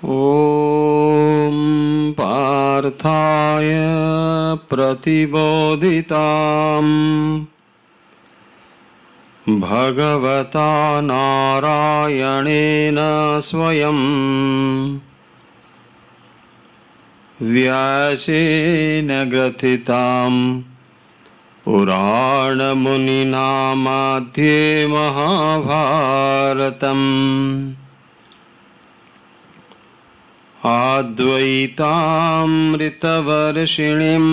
ॐ पार्थाय प्रतिबोधिताम् भगवता नारायणेन स्वयं व्यासेन ग्रथितां पुराणमुनिना मध्ये महाभारतम् अद्वैतामृतवर्षिणीं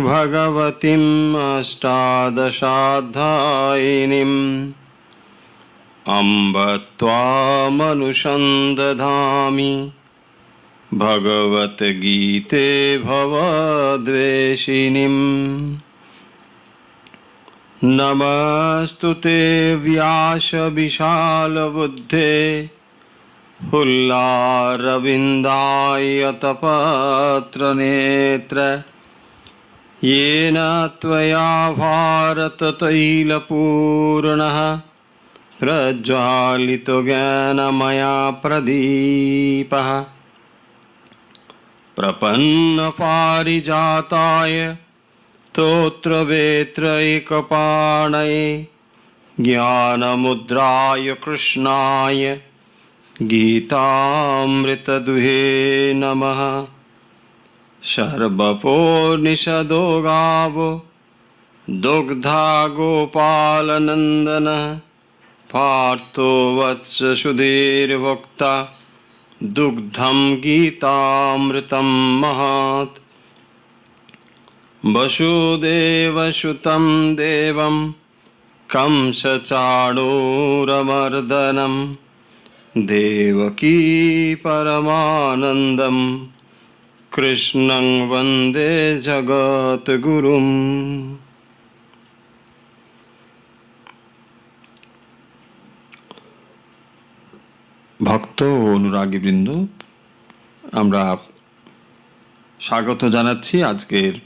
भगवतीम् अष्टादशाध्यायिनीम् अम्ब त्वामनुसन्दधामि भगवद्गीते भवद्वेषिणीम्। नमस्तुते व्यासविशालबुद्धे हुल्लारविन्दायतपत्रनेत्र येन त्वया भारततैलपूर्णः प्रज्वालितो ज्ञानमया प्रदीपः। प्रपन्नपारिजाताय स्तोत्रवेत्रैकपाणये ज्ञानमुद्राय कृष्णाय गीतामृतदुहे नमः। सर्वपोर्निषदो गावो दुग्धा गोपालनन्दनः पार्थो वत्स सुधीर्भोक्ता दुग्धं गीतामृतं महत्। वसुदेवसुतं देवं कंसचाणूरमर्दनं देवकी परमानन्दं कृष्णं वन्दे जगद्गुरुम्। ভক্ত ও অনুরাগীবৃন্দ, আমরা স্বাগত জানাচ্ছি আজকের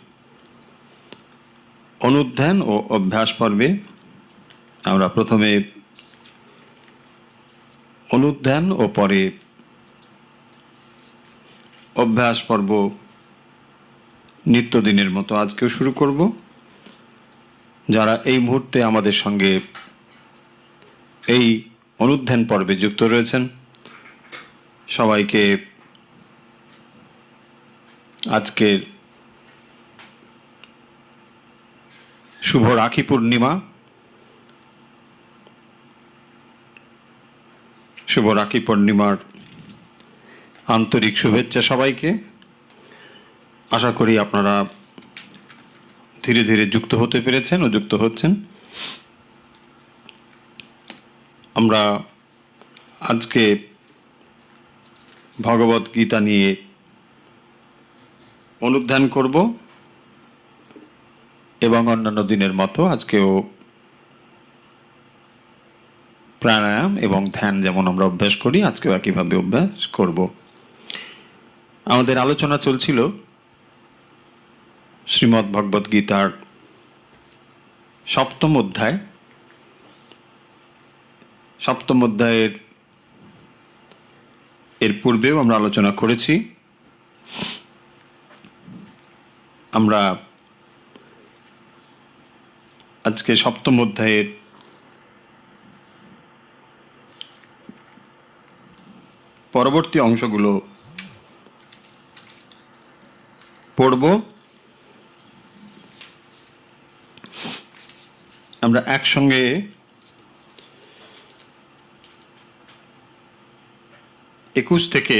অনুধ্যান ও অভ্যাস পর্বে। আমরা প্রথমে অনুধ্যান ও পরে অভ্যাস পর্ব নিত্যদিনের মতো আজকেও শুরু করব। যারা এই মুহূর্তে আমাদের সঙ্গে এই অনুধ্যান পর্বে যুক্ত রয়েছেন, সবাইকে আজকের শুভ রাখি পূর্ণিমা, শুভ রাখি পূর্ণিমার আন্তরিক শুভেচ্ছা সবাইকে। আশা করি আপনারা ধীরে ধীরে যুক্ত হতে পেরেছেন ও যুক্ত হচ্ছেন। আমরা আজকে ভগবদ গীতা নিয়ে অনুধ্যান করব এবং অন্যান্য দিনের মতো আজকেও প্রাণায়াম এবং ধ্যান যেমন আমরা অভ্যাস করি, আজকেও একইভাবে অভ্যাস করব। আমাদের আলোচনা চলছিল শ্রীমদ্ ভগবদ গীতার সপ্তম অধ্যায়। সপ্তম অধ্যায়ের এর পূর্বেও আমরা আলোচনা করেছি। আমরা আজকে সপ্তম অধ্যায়ের পরবর্তী অংশগুলো পড়ব। আমরা একসঙ্গে একুশ থেকে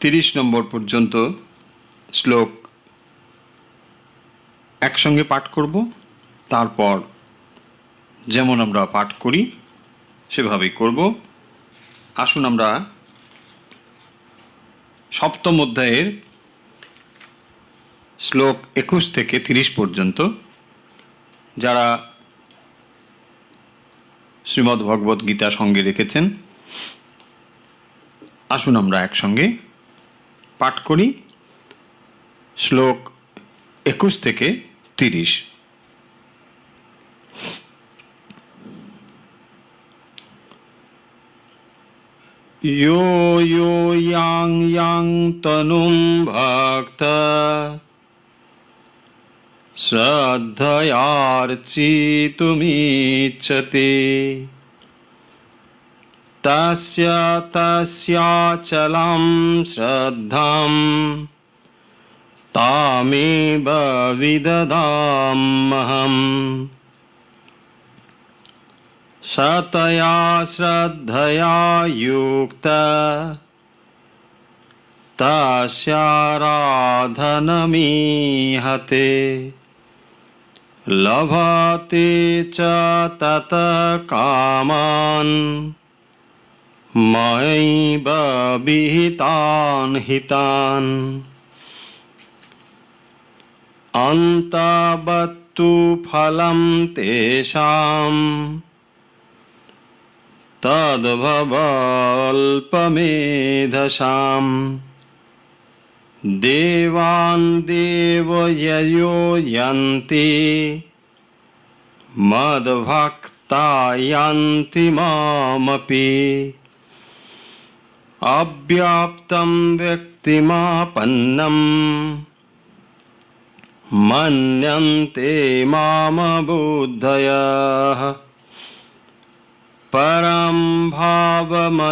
30 নম্বর পর্যন্ত শ্লোক একসঙ্গে পাঠ করব। তারপর যেমন আমরা পাঠ করি সেভাবেই করব। আসুন আমরা সপ্তম অধ্যায়ের শ্লোক 21 থেকে 30 পর্যন্ত যারা শ্রীমদ্ ভগবদ গীতা সঙ্গে রেখেছেন, আসুন আমরা একসঙ্গে পাঠ করি শ্লোক 21 থেকে 30। यो यो यां यां तनुं भक्त श्रद्धयार्चितुमिच्छति तस्य तस्याचलं श्रद्धां तामेव विददाम्यहम्। सतया श्रद्धया युक्ता तस्याराधनमीहते लभते च तत कामान् मयैव विहितान् हितान्। अन्तवत्तु फलं तेषां तद्भवल्पमेधसाम्। देवान् देवययो यन्ति मद्भक्ता यान्ति मामपि। अव्याप्तं व्यक्तिमापन्नं मन्यन्ते मामबुद्धयः। परं भावमजानन्तो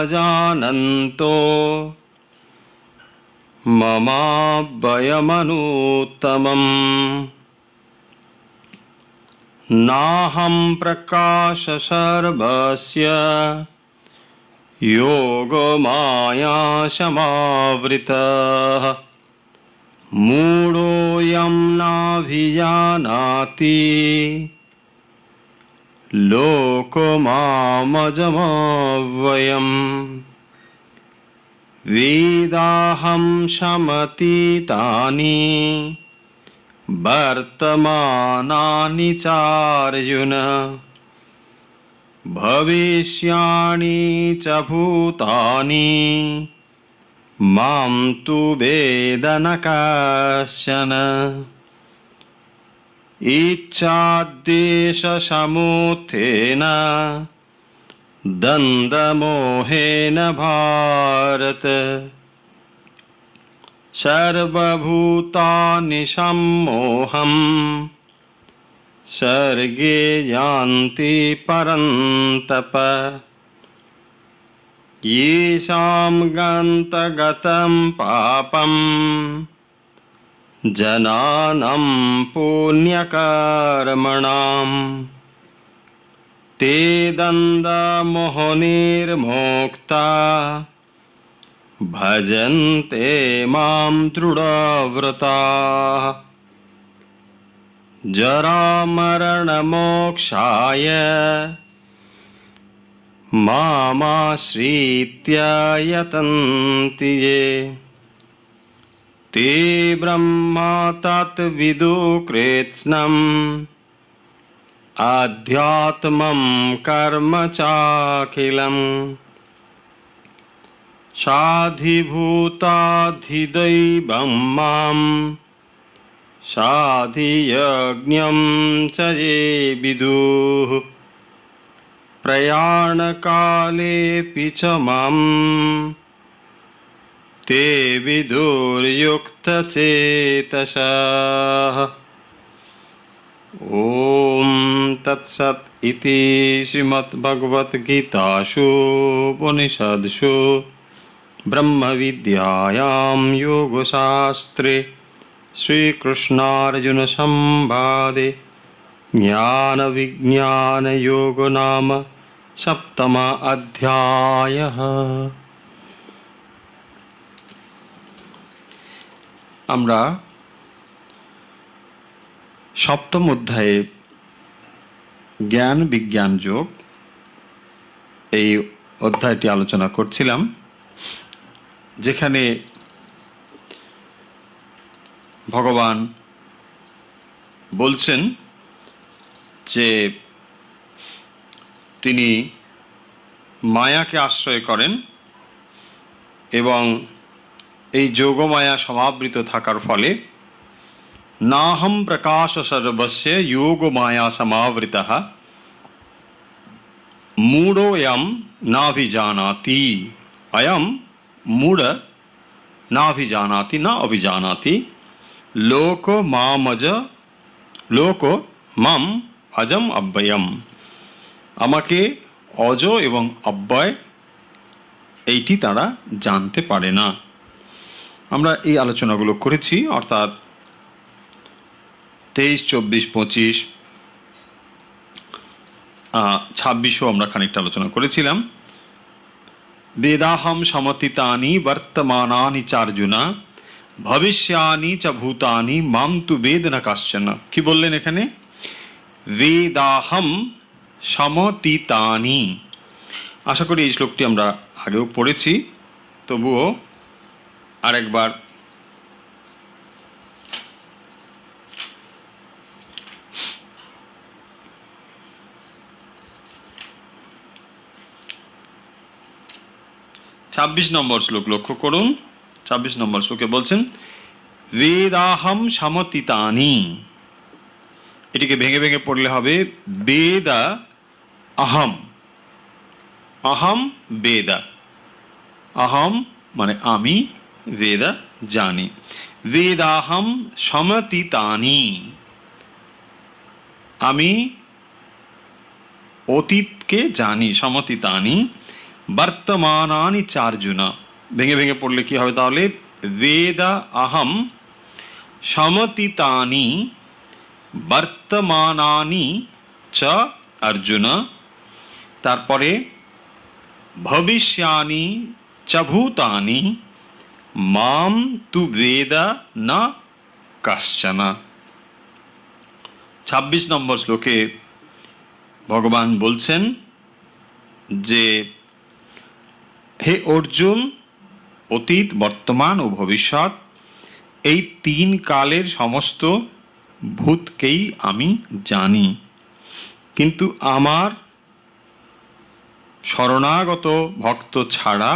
ममाव्ययमनुत्तमम्। नाहं प्रकाश सर्वस्य योगमाया समावृतः। मूढोऽयं नाभिजानाति लोकमामजमव्ययम्। वेदाहं समतीतानि वर्तमानानि चार्जुन। भविष्याणि च भूतानि मां तु वेद न कश्चन। इच्छाद्वेषसमुत्थेन द्वन्द्वमोहेन भारत। सर्वभूतानि सम्मोहं सर्गे यान्ति परन्तप। येषां गन्तगतं पापं जनानां पुण्यकर्मणां ते द्वन्द्वमोहनिर्मुक्ता भजन्ते मां दृढव्रताः। जरामरणमोक्षाय मामाश्रित्य यतन्ति ये ते ब्रह्मा तत्विदु कृत्स्नम् आध्यात्मं कर्म चाखिलम्। साधिभूताधिदैवं मां साधियज्ञं च ये विदुः प्रयाणकालेऽपि च मां ते विदुर्युक्तचेतसः। ॐ तत्सत् इति श्रीमद्भगवद्गीतासु उपनिषत्सु ब्रह्मविद्यायां योगशास्त्रे श्रीकृष्णार्जुनसंवादे ज्ञानविज्ञानयोगो नाम सप्तमः अध्यायः। আমরা সপ্তম অধ্যায়ে জ্ঞান বিজ্ঞান যোগ এই অধ্যায়টি আলোচনা করছিলাম, যেখানে ভগবান বলছেন যে তিনি মায়াকে আশ্রয় করেন এবং এই যোগমায়া সমাবৃত থাকার ফলে নাহম প্রকাশ সর্বস্য যোগমায়া সমাবৃতঃ মূঢ়োऽয়ং নাভিজানাতি अयम मूढ़ नाभिजानाति न अभिजानाति लोको मामज लोको মাম অজম অব্যয়ম। আমাকে অজ এবং অব্যয় এইটি তারা জানতে পারে না। আমরা এই আলোচনাগুলো করেছি, অর্থাৎ 23, 24, 25, 26ও আমরা খানিকটা আলোচনা করেছিলাম। বেদাহম সমতিতানি বর্তমানানি চার্জুনা ভবিষ্যানি চ ভূতানি মাম তু বেদ না কাশ্চন। কি বললেন এখানে? বেদাহম সমতিতানি। আশা করি এই শ্লোকটি আমরা আগেও পড়েছি, তবুও আরেকবার ছাব্বিশ নম্বর শ্লোক লক্ষ্য করুন। 26 নম্বর শ্লোকে বলছেন বেদাহম সমতিতানি। এটিকে ভেঙে ভেঙে পড়লে হবে বেদা আহম। আহম বেদা, আহম মানে আমি, বেদা জানি। বেদাহম সমতিতানি, আমি অতীতকে জানি। সমতিতানি বর্তমানানি চার্জুনা। ভেঙে ভেঙে পড়লে কি হবে তাহলে? বেদা আহম সমতিতানি বর্তমানানি চ অর্জুন। তারপরে ভবিষ্যানি চ ভূতানি মাম তু বেদ না কাশ্চন। 26 নম্বর শ্লোকে ভগবান বলছেন যে হে অর্জুন, অতীত, বর্তমান ও ভবিষ্যৎ এই 3 কালের সমস্ত ভূতকেই আমি জানি, কিন্তু আমার শরণাগত ভক্ত ছাড়া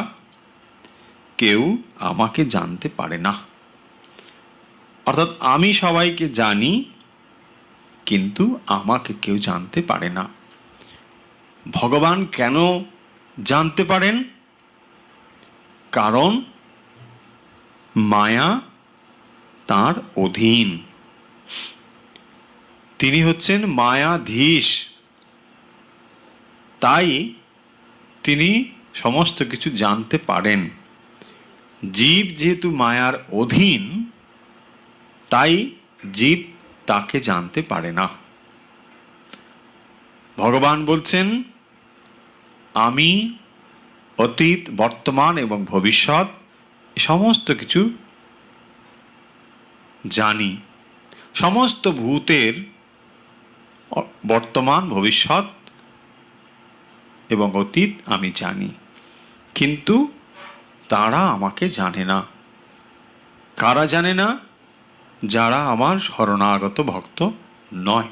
কেউ আমাকে জানতে পারে না। অর্থাৎ আমি সবাইকে জানি, কিন্তু আমাকে কেউ জানতে পারে না। ভগবান কেন জানতে পারেন? কারণ মায়া তাঁর অধীন, তিনি হচ্ছেন মায়াধীশ। তাই তিনি সমস্ত কিছু জানতে পারেন। জীব যেহেতু মায়ার অধীন, তাই জীব তাকে জানতে পারে না। ভগবান বলছেন আমি অতীত, বর্তমান এবং ভবিষ্যৎ সমস্ত কিছু জানি। সমস্ত ভূতের বর্তমান, ভবিষ্যৎ এবং অতীত আমি জানি, কিন্তু তারা আমাকে জানে না। কারা জানে না? যারা আমার শরণাগত ভক্ত নয়।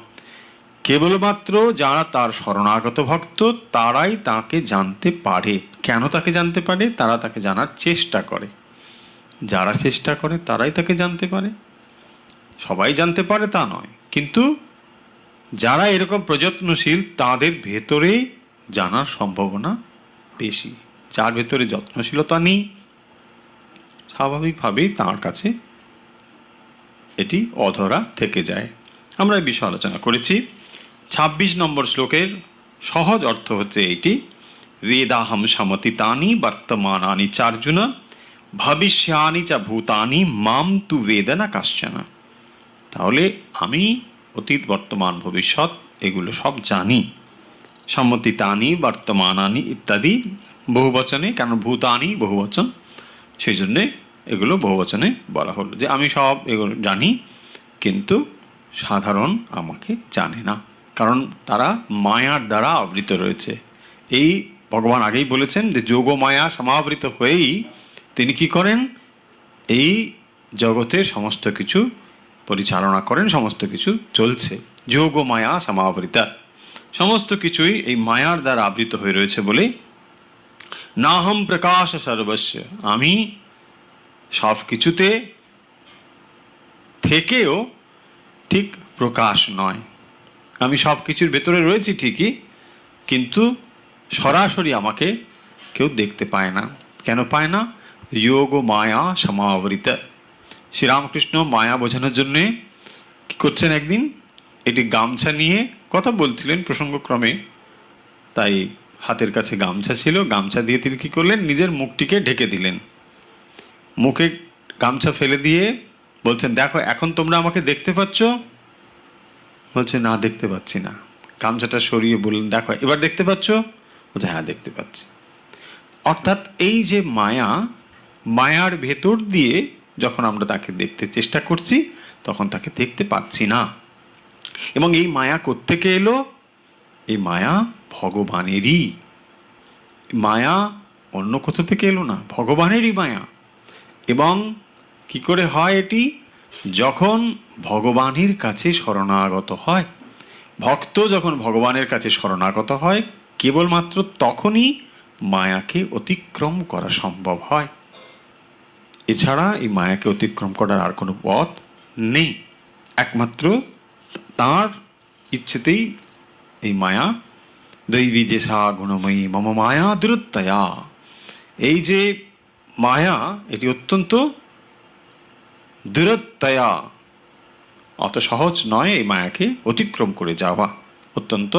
কেবলমাত্র যারা তার শরণাগত ভক্ত তারাই তাকে জানতে পারে। কেন তাকে জানতে পারে? তারা তাকে জানার চেষ্টা করে। যারা চেষ্টা করে তারাই তাকে জানতে পারে। সবাই জানতে পারে তা নয়, কিন্তু যারা এরকম প্রযত্নশীল তাদের ভেতরে জানার সম্ভাবনা বেশি। যার ভেতরে যত্নশীলতা নেই, স্বাভাবিকভাবেই তার কাছে এটি অধরা থেকে যায়। আমরা এই বিষয়ে আলোচনা করেছি। 26 নম্বর শ্লোকের সহজ অর্থ হচ্ছে এইটি, বেদাহম সমতিতানি বর্তমানানি চার্জুন ভবিষ্যানি চ ভূতানি মাম তু বেদ না কাশ্চন। তাহলে আমি অতীত, বর্তমান, ভবিষ্যৎ এগুলো সব জানি। সমতিতানি বর্তমানানি ইত্যাদি বহুবচনে, কেন ভূতানি বহুবচন, সেই জন্যে এগুলো বহুবচনে বলা হলো যে আমি সব এগুলো জানি, কিন্তু সাধারণ আমাকে জানে না, কারণ তারা মায়ার দ্বারা আবৃত রয়েছে। এই ভগবান আগেই বলেছেন যে যোগ মায়া সমাবৃত হয়েই তিনি কি করেন? এই জগতের সমস্ত কিছু পরিচালনা করেন, সমস্ত কিছু চলছে। যোগ মায়া সমাবৃতা, সমস্ত কিছুই এই মায়ার দ্বারা আবৃত হয়ে রয়েছে বলে নাহম প্রকাশ সর্বস্ব, আমি সব কিছুতে থেকেও ঠিক প্রকাশ নয়। আমি সব কিছুর ভেতরে রয়েছি ঠিকই, কিন্তু সরাসরি আমাকে কেউ দেখতে পায় না। কেন পায় না? যোগ মায়া সমাবৃত। শ্রীরামকৃষ্ণ মায়া বোঝানোর জন্যে কি করছেন, একদিন এটি গামছা নিয়ে কথা বলছিলেন প্রসঙ্গক্রমে, তাই হাতের কাছে গামছা ছিল, গামছা দিয়ে তিনি কি করলেন, নিজের মুখটিকে ঢেকে দিলেন। মুখে গামছা ফেলে দিয়ে বলছেন, দেখো এখন তোমরা আমাকে দেখতে পাচ্ছ? বলছে, না দেখতে পাচ্ছি না। গামছাটা সরিয়ে বললেন, দেখো এবার দেখতে পাচ্ছ? বলছে, হ্যাঁ দেখতে পাচ্ছি। অর্থাৎ এই যে মায়া, মায়ার ভেতর দিয়ে যখন আমরা তাকে দেখতে চেষ্টা করছি তখন তাকে দেখতে পাচ্ছি না। এবং এই মায়া কোত্থেকে এলো? এই মায়া ভগবানেরই মায়া, অন্য কোথা থেকে এলো না, ভগবানেরই মায়া। এবং কি করে হয় এটি? যখন ভগবানের কাছে শরণাগত হয়, ভক্ত যখন ভগবানের কাছে শরণাগত হয়, কেবলমাত্র তখনই মায়াকে অতিক্রম করা সম্ভব হয়। এছাড়া এই মায়াকে অতিক্রম করার আর কোনো পথ নেই। একমাত্র তাঁর ইচ্ছেতেই এই মায়া, দৈবী যেসা গুণময়ী মম মায়া দূরত্বয়া, এই যে মায়া এটি অত্যন্ত দূরত্বয়া, অত সহজ নয় এই মায়াকে অতিক্রম করে যাওয়া, অত্যন্ত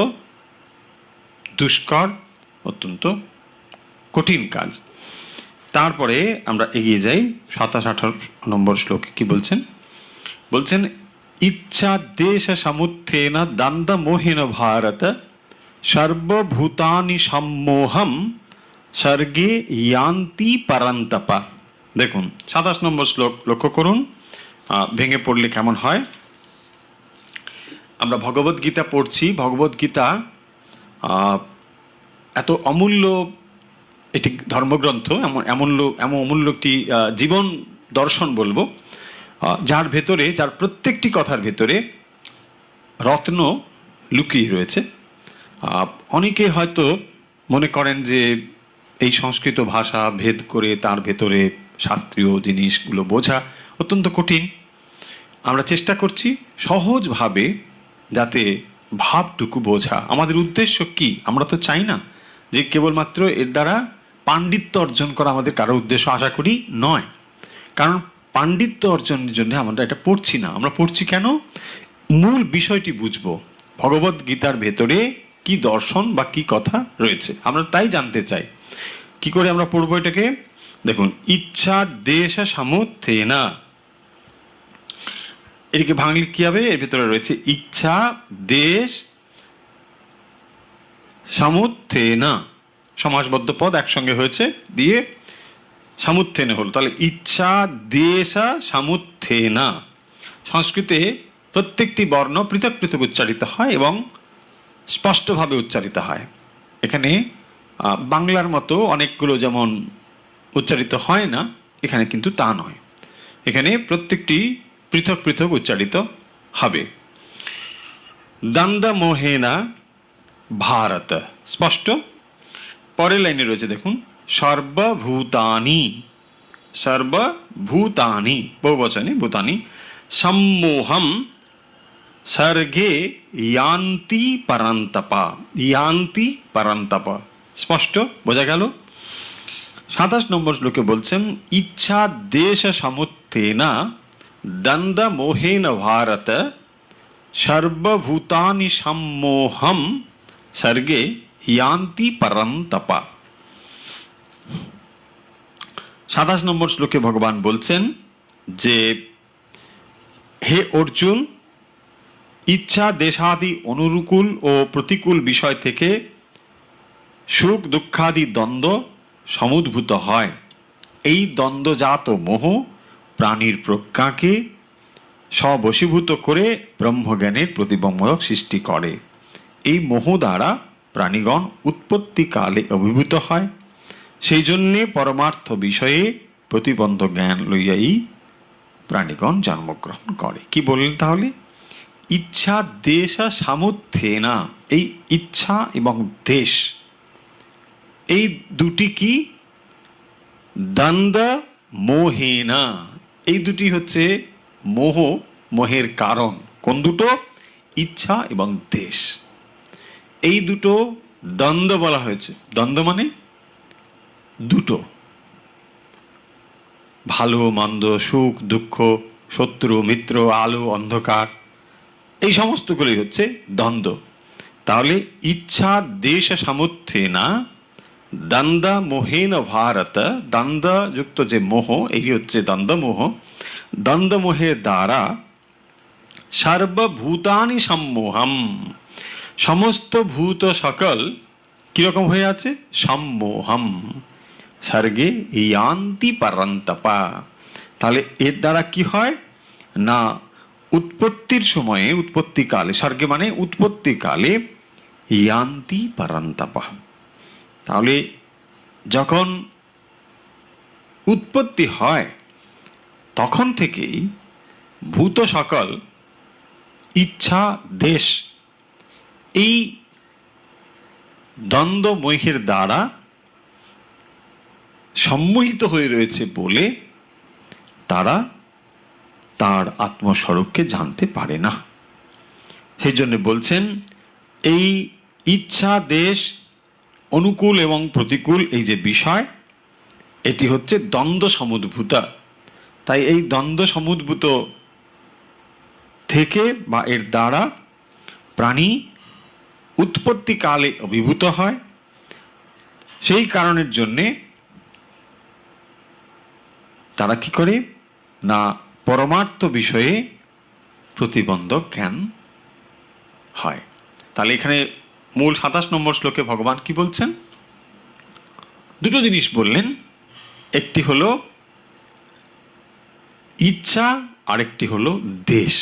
দুষ্কর, অত্যন্ত কঠিন কাজ। তারপরে আমরা এগিয়ে যাই 27-28 নম্বর শ্লোকে কি বলছেন? বলছেন, ইচ্ছা দেশ সমুত্থেন দ্বন্দ্ব মোহেন ভারত সর্বভূতানি সম্মোহম স্বর্গে ইয়ান্তি পরন্তপা। দেখুন 27 নম্বর শ্লোক লক্ষ্য করুন, ভেঙে পড়লে কেমন হয়। আমরা ভগবদ গীতা পড়ছি। ভগবদ গীতা এত অমূল্য এটি ধর্মগ্রন্থ, এমন অমূল্য একটি জীবন দর্শন বলবো, যার ভেতরে, যার প্রত্যেকটি কথার ভেতরে রত্ন লুকিয়ে রয়েছে। অনেকে হয়তো মনে করেন যে এই সংস্কৃত ভাষা ভেদ করে তার ভেতরে শাস্ত্রীয় জিনিসগুলো বোঝা অত্যন্ত কঠিন। আমরা চেষ্টা করছি সহজভাবে যাতে ভাবটুকু বোঝা। আমাদের উদ্দেশ্য কি? আমরা তো চাই না যে কেবলমাত্র এর দ্বারা পাণ্ডিত্য অর্জন করা আমাদের কারো উদ্দেশ্য, আশা করি নয়। কারণ পাণ্ডিত্য অর্জনের জন্য আমরা এটা পড়ছি না। আমরা পড়ছি কেন? মূল বিষয়টি বুঝবো, ভগবদ গীতার ভেতরে কি দর্শন বা কি কথা রয়েছে, আমরা তাই জানতে চাই। কি করে আমরা পড়বো এটাকে? দেখুন, ইচ্ছা দেশ সমুত্থেনা, এটিকে ভাঙলে কি হবে? এর ভেতরে রয়েছে ইচ্ছা দেশ সমুত্থেনা, সমাসবদ্ধ পদ একসঙ্গে হয়েছে, দিয়ে সমুত্থেনা হলো, তাহলে ইচ্ছা দেশা সমুত্থেনা। সংস্কৃতে প্রত্যেকটি বর্ণ পৃথক পৃথক উচ্চারিত হয় এবং স্পষ্টভাবে উচ্চারিত হয়। এখানে বাংলার মতো অনেকগুলো যেমন উচ্চারিত হয় না, এখানে কিন্তু তা নয়। এখানে প্রত্যেকটি পৃথক পৃথক উচ্চারিত হবে। দ্বন্দ্ব মোহেনা ভারত, স্পষ্ট। পরের লাইনে রয়েছে দেখুন, সর্বভূতানি, সর্বভূতানি বহুবচনে ভূতানি, সম্মোহম স্বর্গে ইয়ান্তি পরন্তপা, ইয়ান্তি পরন্তপা। স্পষ্ট বোঝা গেল? 27 নম্বর শ্লোকে বলছেন, ইচ্ছা দেশ সমুত্থেনা দ্বন্দ্ব মোহেন ভারত সর্বভূতানি সম্মোহম স্বর্গে ইয়ান্তি পরন্তপা। 27 নম্বর শ্লোকে ভগবান বলছেন যে, হে অর্জুন, ইচ্ছা দেশাদি অনুকূল ও প্রতিকূল বিষয় থেকে সুখ দুঃখাদি দ্বন্দ্ব সমুদ্ভূত হয়। এই দ্বন্দ্বজাত মোহ প্রাণীর প্রজ্ঞাকে স্ববশীভূত করে ব্রহ্মজ্ঞানের প্রতিবন্ধক সৃষ্টি করে। এই মোহ দ্বারা প্রাণীগণ উৎপত্তিকালে অভিভূত হয়। সেই জন্যে পরমার্থ বিষয়ে প্রতিবন্ধ জ্ঞান লইয়াই প্রাণীগণ জন্মগ্রহণ করে। কি বললেন তাহলে? ইচ্ছা দেশা সমুত্থেনা, এই ইচ্ছা এবং দেশ, এই দুটি কি? দ্বন্দ্ব মোহেনা, এই দুটি হচ্ছে মোহ, মোহের কারণ। কোন দুটো? ইচ্ছা এবং দেশ। এই দুটো দ্বন্দ্ব বলা হয়েছে। দ্বন্দ্ব মানে দুটো, ভালো মন্দ, সুখ দুঃখ, শত্রু মিত্র, আলো অন্ধকার, এই সমস্তগুলোই হচ্ছে দ্বন্দ্ব। তাহলে ইচ্ছা দেশ সামর্থ্যে না দ্বন্দ্ব মোহেন ভারত, দ্বন্দ্বযুক্ত যে মোহ, এই হচ্ছে দ্বন্দ্ব মোহ। দ্বন্দ্ব মোহের দ্বারা সর্বভূতানি সম্মোহম, সমস্ত ভূত সকল কিরকম হয়ে আছে? সম্মোহম স্বর্গে ইয়ান্তি পরন্তপা। তাহলে এর দ্বারা কি হয় না, উৎপত্তির সময়ে, উৎপত্তিকালে, স্বর্গে মানে উৎপত্তিকালে, ইয়ান্তি পরন্তপা। তাহলে যখন উৎপত্তি হয় তখন থেকেই ভূত সকল ইচ্ছা দেশ এই দ্বন্দ্ব মোহের দ্বারা সম্মোহিত হয়ে রয়েছে বলে তারা তার আত্মস্বরূপকে জানতে পারে না। সেই জন্য বলছেন এই ইচ্ছা দেশ অনুকূল এবং প্রতিকূল এই যে বিষয়, এটি হচ্ছে দ্বন্দ্ব সমুদ্ভূতা। তাই এই দ্বন্দ্ব সমুদ্ভূত থেকে বা এর দ্বারা প্রাণী উৎপত্তিকালে অভিভূত হয়। সেই কারণের জন্যে তারা কি করে না, পরমার্থ বিষয়ে প্রতিবন্ধক জ্ঞান হয়। তাহলে এখানে মূল 27 নম্বর শ্লোকে ভগবান কি বলছেন? দুটো জিনিস বললেন, একটি হলো ইচ্ছা, আরেকটি হলো দেশ।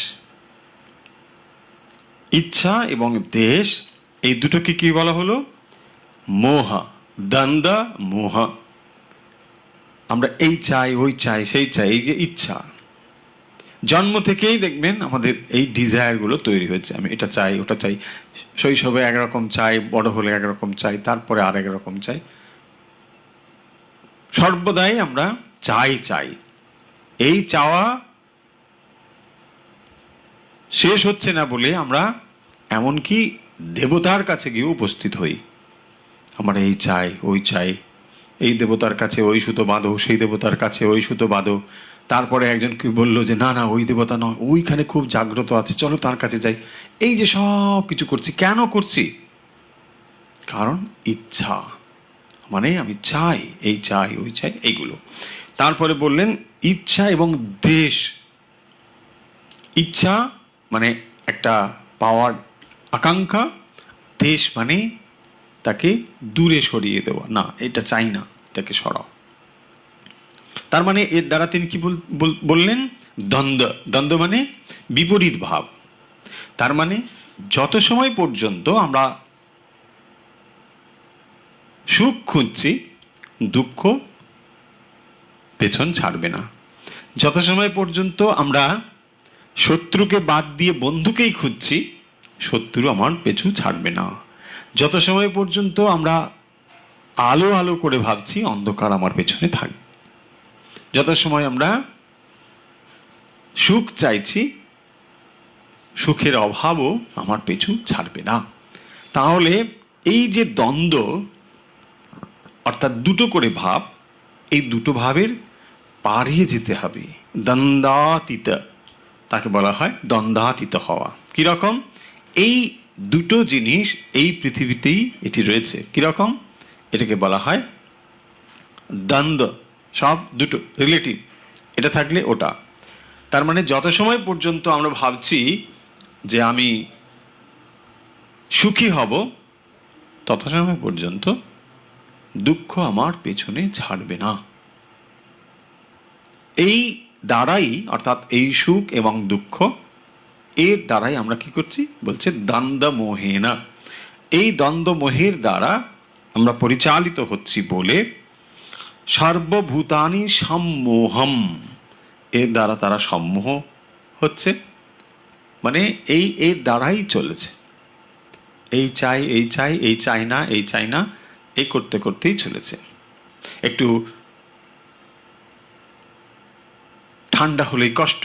ইচ্ছা এবং দেশ এই দুটোকে কি বলা হলো? মোহ, দ্বন্দ্ব মোহ। আমরা এই চাই, ওই চাই, সেই চাই, এই যে ইচ্ছা, জন্ম থেকেই দেখবেন আমাদের এই ডিজায়ারগুলো তৈরি হয়েছে। আমি এটা চাই, ওটা চাই। শৈশবে একরকম চাই, বড় হলে একরকম চাই, তারপরে আর একরকম চাই। সর্বদাই আমরা চাই চাই। এই চাওয়া শেষ হচ্ছে না বলে আমরা এমনকি দেবতার কাছে গিয়ে উপস্থিত হই। আমরা এই চাই, ওই চাই, এই দেবতার কাছে ওই সুতো বাঁধো, সেই দেবতার কাছে ওই সুতো বাঁধো। তারপরে একজন কি বললো যে না না, ওই দেবতা নয়, ওইখানে খুব জাগ্রত আছে, চলো তার কাছে যাই। এই যে সব কিছু করছি, কেন করছি? কারণ ইচ্ছা, মানে আমি চাই, এই চাই, ওই চাই, এইগুলো। তারপরে বললেন ইচ্ছা এবং দেশ। ইচ্ছা মানে একটা পাওয়ার আকাঙ্ক্ষা, দেশ মানে তাকে দূরে সরিয়ে দেওয়া, না এটা চাই না, এটাকে সরাও। তার মানে এর দ্বারা তিনি কি বললেন? দ্বন্দ্ব। দ্বন্দ্ব মানে বিপরীত ভাব। তার মানে যত সময় পর্যন্ত আমরা সুখ খুঁজছি, দুঃখ পেছন ছাড়বে না। যত সময় পর্যন্ত আমরা শত্রুকে বাদ দিয়ে বন্ধুকেই খুঁজছি, শত্রু আমার পেছু ছাড়বে না। যত সময় পর্যন্ত আমরা আলো আলো করে ভাবছি, অন্ধকার আমার পেছনে থাকবে। যত সময় আমরা সুখ চাইছি, সুখের অভাবও আমার পেছু ছাড়বে না। তাহলে এই যে দ্বন্দ্ব, অর্থাৎ দুটো করে ভাব, এই দুটো ভাবের পারিয়ে যেতে হবে। দ্বন্দ্বাতীত, তাকে বলা হয় দ্বন্দ্বাতীত হওয়া। কিরকম? এই দুটো জিনিস এই পৃথিবীতেই এটি রয়েছে। কিরকম? এটাকে বলা হয় দ্বন্দ্ব। সব দুটো রিলেটিভ, এটা থাকলে ওটা। তার মানে যত সময় পর্যন্ত আমরা ভাবছি যে আমি সুখী হব, তত সময় পর্যন্ত দুঃখ আমার পেছনে ছাড়বে না। এই দ্বারাই, অর্থাৎ এই সুখ এবং দুঃখ, এর দ্বারাই আমরা কি করছি? বলছে দ্বন্দ্ব মোহেনা। এই দ্বন্দ্ব মোহের দ্বারা আমরা পরিচালিত হচ্ছি বলে সর্বভূতানি সম্মোহম, এর দ্বারা তারা সম্মোহ হচ্ছে। মানে এর দ্বারাই চলেছে। এই চাই, এই চাই, এই চাই না, এই চাই না, এই করতে করতেই চলেছে। একটু ঠান্ডা হলেই কষ্ট,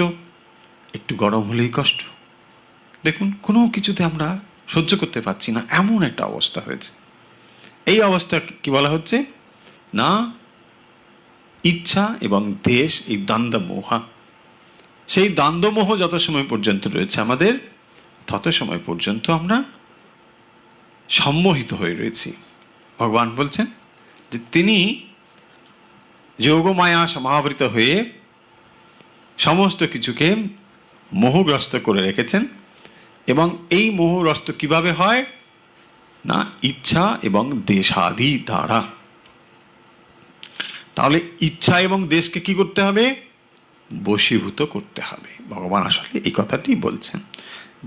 একটু গরম হলেই কষ্ট। দেখুন, কোনো কিছুতে আমরা সহ্য করতে পারছি না, এমন একটা অবস্থা হয়েছে। এই অবস্থা কি বলা হচ্ছে? না ইচ্ছা এবং দেশ, এই দ্বন্দ্বমোহ, সেই দ্বন্দ্বমোহ যত সময় পর্যন্ত রয়েছে আমাদের, তত সময় পর্যন্ত আমরা সম্মোহিত হয়ে রয়েছি। ভগবান বলছেন যে তিনি যোগমায়া সমাবৃত হয়ে সমস্ত কিছুকে মোহগ্রস্ত করে রেখেছেন, এবং এই মোহগ্রস্ত কিভাবে হয় না, ইচ্ছা এবং দেশাদি দ্বারা। তাহলে ইচ্ছা এবং দেশকে কি করতে হবে? বশীভূত করতে হবে। ভগবান আসলে এই কথাটি বলছেন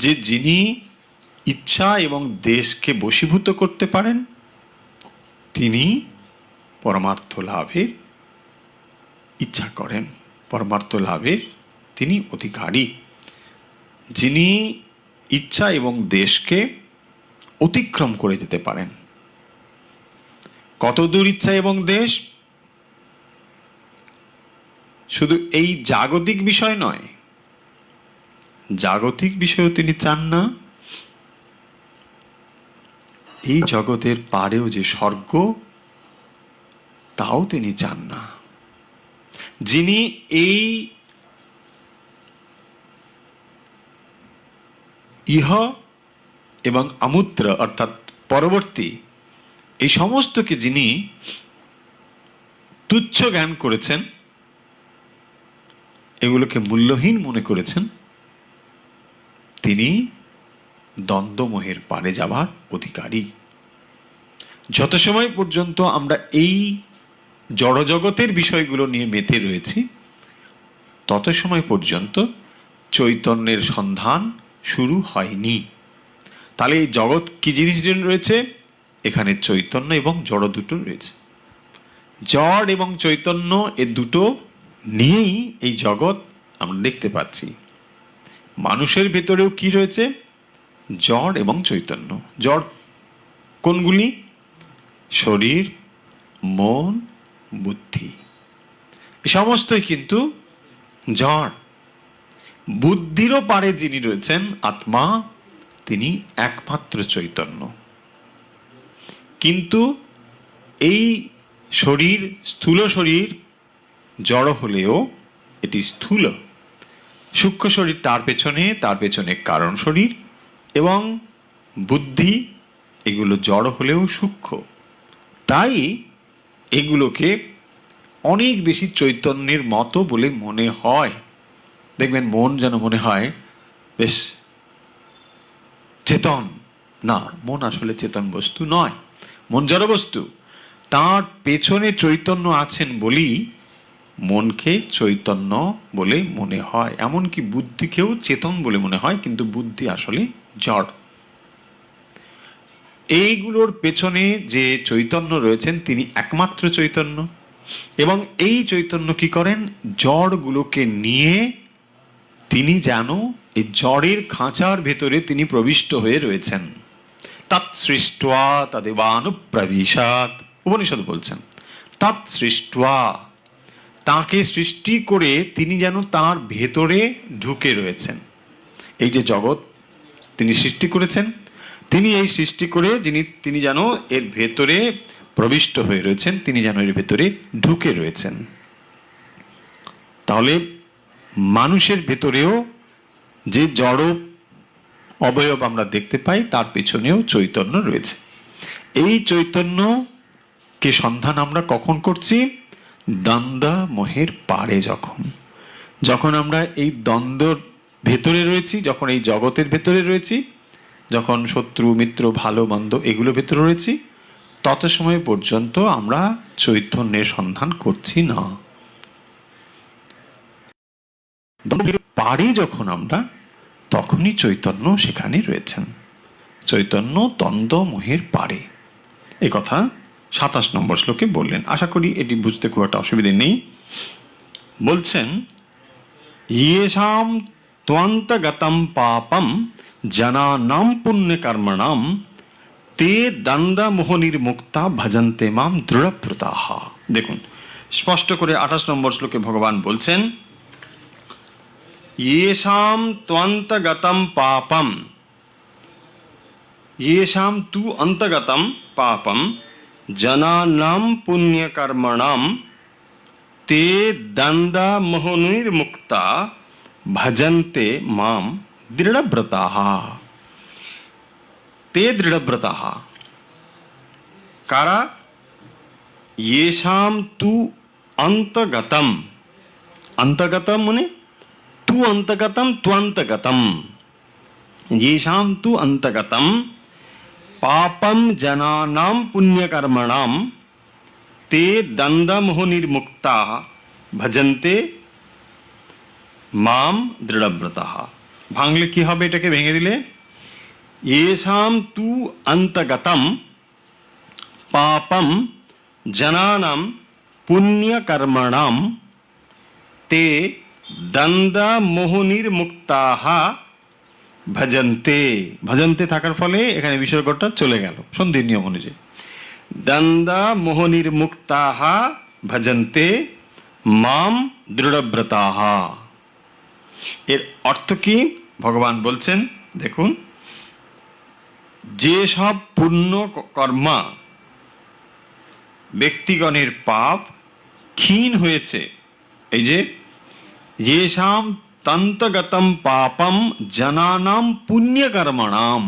যে যিনি ইচ্ছা এবং দেশকে বশীভূত করতে পারেন তিনি পরমার্থ লাভের ইচ্ছা করেন, পরমার্থ লাভের তিনি অধিকারী। যিনি ইচ্ছা এবং দেশকে অতিক্রম করে যেতে পারেন। কত দূর ইচ্ছা এবং দেশ? শুধু এই জাগতিক বিষয় নয়, জাগতিক বিষয়ও তিনি চান না, এই জগতের পারেও যে স্বর্গ তাও তিনি চান না। যিনি এই ইহ এবং আমূত্র অর্থাৎ পরবর্তী এই সমস্তকে যিনি তুচ্ছ জ্ঞান করেছেন, এগুলোকে মূল্যহীন মনে করেছেন, তিনি দ্বন্দ্বমোহের পারে যাবার অধিকারী। যত সময় পর্যন্ত আমরা এই জড়জগতের বিষয়গুলো নিয়ে মেতে রয়েছি, তত সময় পর্যন্ত চৈতন্যের সন্ধান শুরু হয়নি। তাহলে এই জগৎ কি জিনিস রয়েছে? এখানে চৈতন্য এবং জড় দুটো রয়েছে। জড় এবং চৈতন্য এ দুটো নিয়েই এই জগৎ আমরা দেখতে পাচ্ছি। মানুষের ভেতরেও কি রয়েছে? জড় এবং চৈতন্য। জড় কোনগুলি? শরীর, মন, বুদ্ধি, এই সমস্তই কিন্তু জড়। বুদ্ধিরও পারে যিনি রয়েছেন আত্মা, তিনি একমাত্র চৈতন্য। কিন্তু এই শরীর, স্থূল শরীর জড় হলেও এটি স্থূল। সূক্ষ্ম শরীর তার পেছনে কারণ শরীর, এবং বুদ্ধি, এগুলো জড় হলেও সূক্ষ্ম। তাই এগুলোকে অনেক বেশি চৈতন্যের মতো বলে মনে হয়। দেখবেন মন যেন মনে হয় বেশ চেতন। না, মন আসলে চেতন বস্তু নয়, মন জড় বস্তু। তার পেছনে চৈতন্য আছেন বলেই মনকে চৈতন্য বলে মনে হয়। এমনকি বুদ্ধিকেও চেতন বলে মনে হয়, কিন্তু বুদ্ধি আসলে জড়। এইগুলোর পেছনে যে চৈতন্য রয়েছেন তিনি একমাত্র চৈতন্য, এবং এই চৈতন্য কি করেন? জড়গুলোকে নিয়ে তিনি যেন এই জড়ের খাঁচার ভেতরে তিনি প্রবিষ্ট হয়ে রয়েছেন। তৎ সৃष्ट्वा তদেবানুপ্রবিশাৎ, উপনিষদ বলছেন তৎ সৃष्ट्वा, তাকে সৃষ্টি করে তিনি যেন তার ভেতরে ঢুকে রয়েছেন। এই যে জগৎ তিনি সৃষ্টি করেছেন, তিনি এই সৃষ্টি করে তিনি যেন এর ভেতরে প্রবিষ্ট হয়ে রয়েছেন, তিনি যেন এর ভেতরে ঢুকে রয়েছেন। তাহলে মানুষের ভেতরেও যে জড় অবয়ব আমরা দেখতে পাই, তার পেছনেও চৈতন্য রয়েছে। এই চৈতন্যকে সন্ধান আমরা কখন করছি? দ্বন্দ্ব মোহের পারে যখন আমরা এই দ্বন্দ্বর ভেতরে রয়েছি, যখন এই জগতের ভেতরে রয়েছি, যখন শত্রু মিত্র ভালো মন্দ এগুলো ভেতরে রয়েছি, তত সময় পর্যন্ত আমরা চৈতন্যের সন্ধান করছি না। দ্বন্দ্বের পারে যখন আমরা, তখনই চৈতন্য সেখানে রয়েছেন। চৈতন্য দ্বন্দ্ব মোহের পারে, এ কথা 27 নম্বর শ্লোকে বললেন। আশা করি এটি বুঝতে খুব একটা অসুবিধে নেই। বলছেন ইয়েষাম ত্বন্তগতম পাপম জনানাম পুণ্যকর্মণাম তে দ্বন্দ্ব মোহ নির্মুক্তা ভজন্তে মাম দৃঢ়প্রতাহ। দেখুন স্পষ্ট করে 28 নম্বর শ্লোকে ভগবান বলছেন येषां त्वन्तगतं पापं, येषां तु अन्तगतं पापं जनानां पुण्यकर्मणां তে দ্বন্দ্ব মোহনির্মুক্তা ভজন্তে মাম দৃঢ়ব্রতাঃ। তে দৃঢ়ব্রতাঃ কারা? येषां तु अंतगतम, अंतगतम মানে तु अंतगतम त्वंतगतम, येषां तु अंतगतम पापम जनानां पुण्यकर्मणाम ते दंडमोहनिर्मुक्ताः भजन्ते माम दृढ़व्रताः। ভাঙলে কি হবে? এটাকে ভেঙে দিলে येषां तु अंतगतम पापम जनानां पुण्यकर्मणाम ते दंडमोहनिर्मुक्ताः ভজন্তে। ভজন্তে থাকার ফলে এখানে বিসর্গটা চলে গেল সন্ধির নিয়ম অনুযায়ী। দন্ডমোহনির্মুক্তাः ভজন্তে মাম দৃঢ়ব্রতাः। এর অর্থ কি ভগবান বলছেন দেখুন, যে সব পুণ্য কর্মা ব্যক্তিগণের পাপ ক্ষীণ হয়েছে, এই যে येषां তন্তগতম পাপম জনানাম পুণ্যকর্মণাম,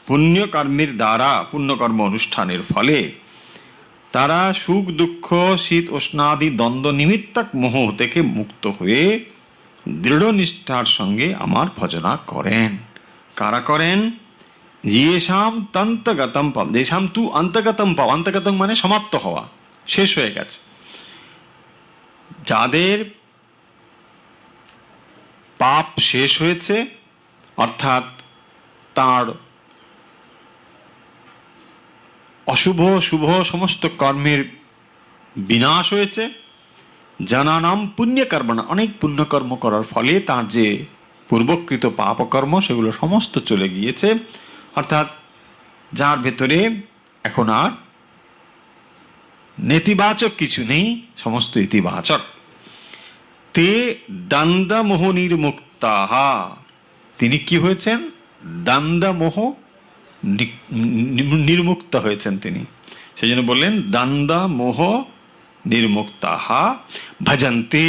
পুণ্যকর্মের দ্বারা পুণ্যকর্ম অনুষ্ঠানের ফলে তারা সুখ দুঃখ শীত উষ্ণাদি দ্বন্দ্ব নিমিত্তক মোহ থেকে মুক্ত হয়ে দৃঢ় নিষ্ঠার সঙ্গে আমার ভজনা করেন। কারা করেন? येषां তন্তগতম পাপ, येषां তু অন্তগতম পাপ, অন্তগতম মানে সমাপ্ত হওয়া, শেষ হয়ে গেছে। যাদের পাপ শেষ হয়েছে, অর্থাৎ তার অশুভ শুভ সমস্ত কর্মের বিনাশ হয়েছে। জানানাম পুণ্যকর্মণা, অনেক পুণ্যকর্ম করার ফলে তার যে পূর্বকৃত পাপকর্ম সেগুলো সমস্ত চলে গিয়েছে, অর্থাৎ যার ভেতরে এখন আর নেতিবাচক কিছু নেই, সমস্ত ইতিবাচক। তে দ্বন্দ্বমোহনির্মুক্তাঃ, তিনি কি হয়েছেন? দ্বন্দ্বমোহ নির্মুক্ত হয়েছেন তিনি, সেই জন্য বললেন দ্বন্দ্বমোহ নির্মুক্তাঃ ভজন্তে,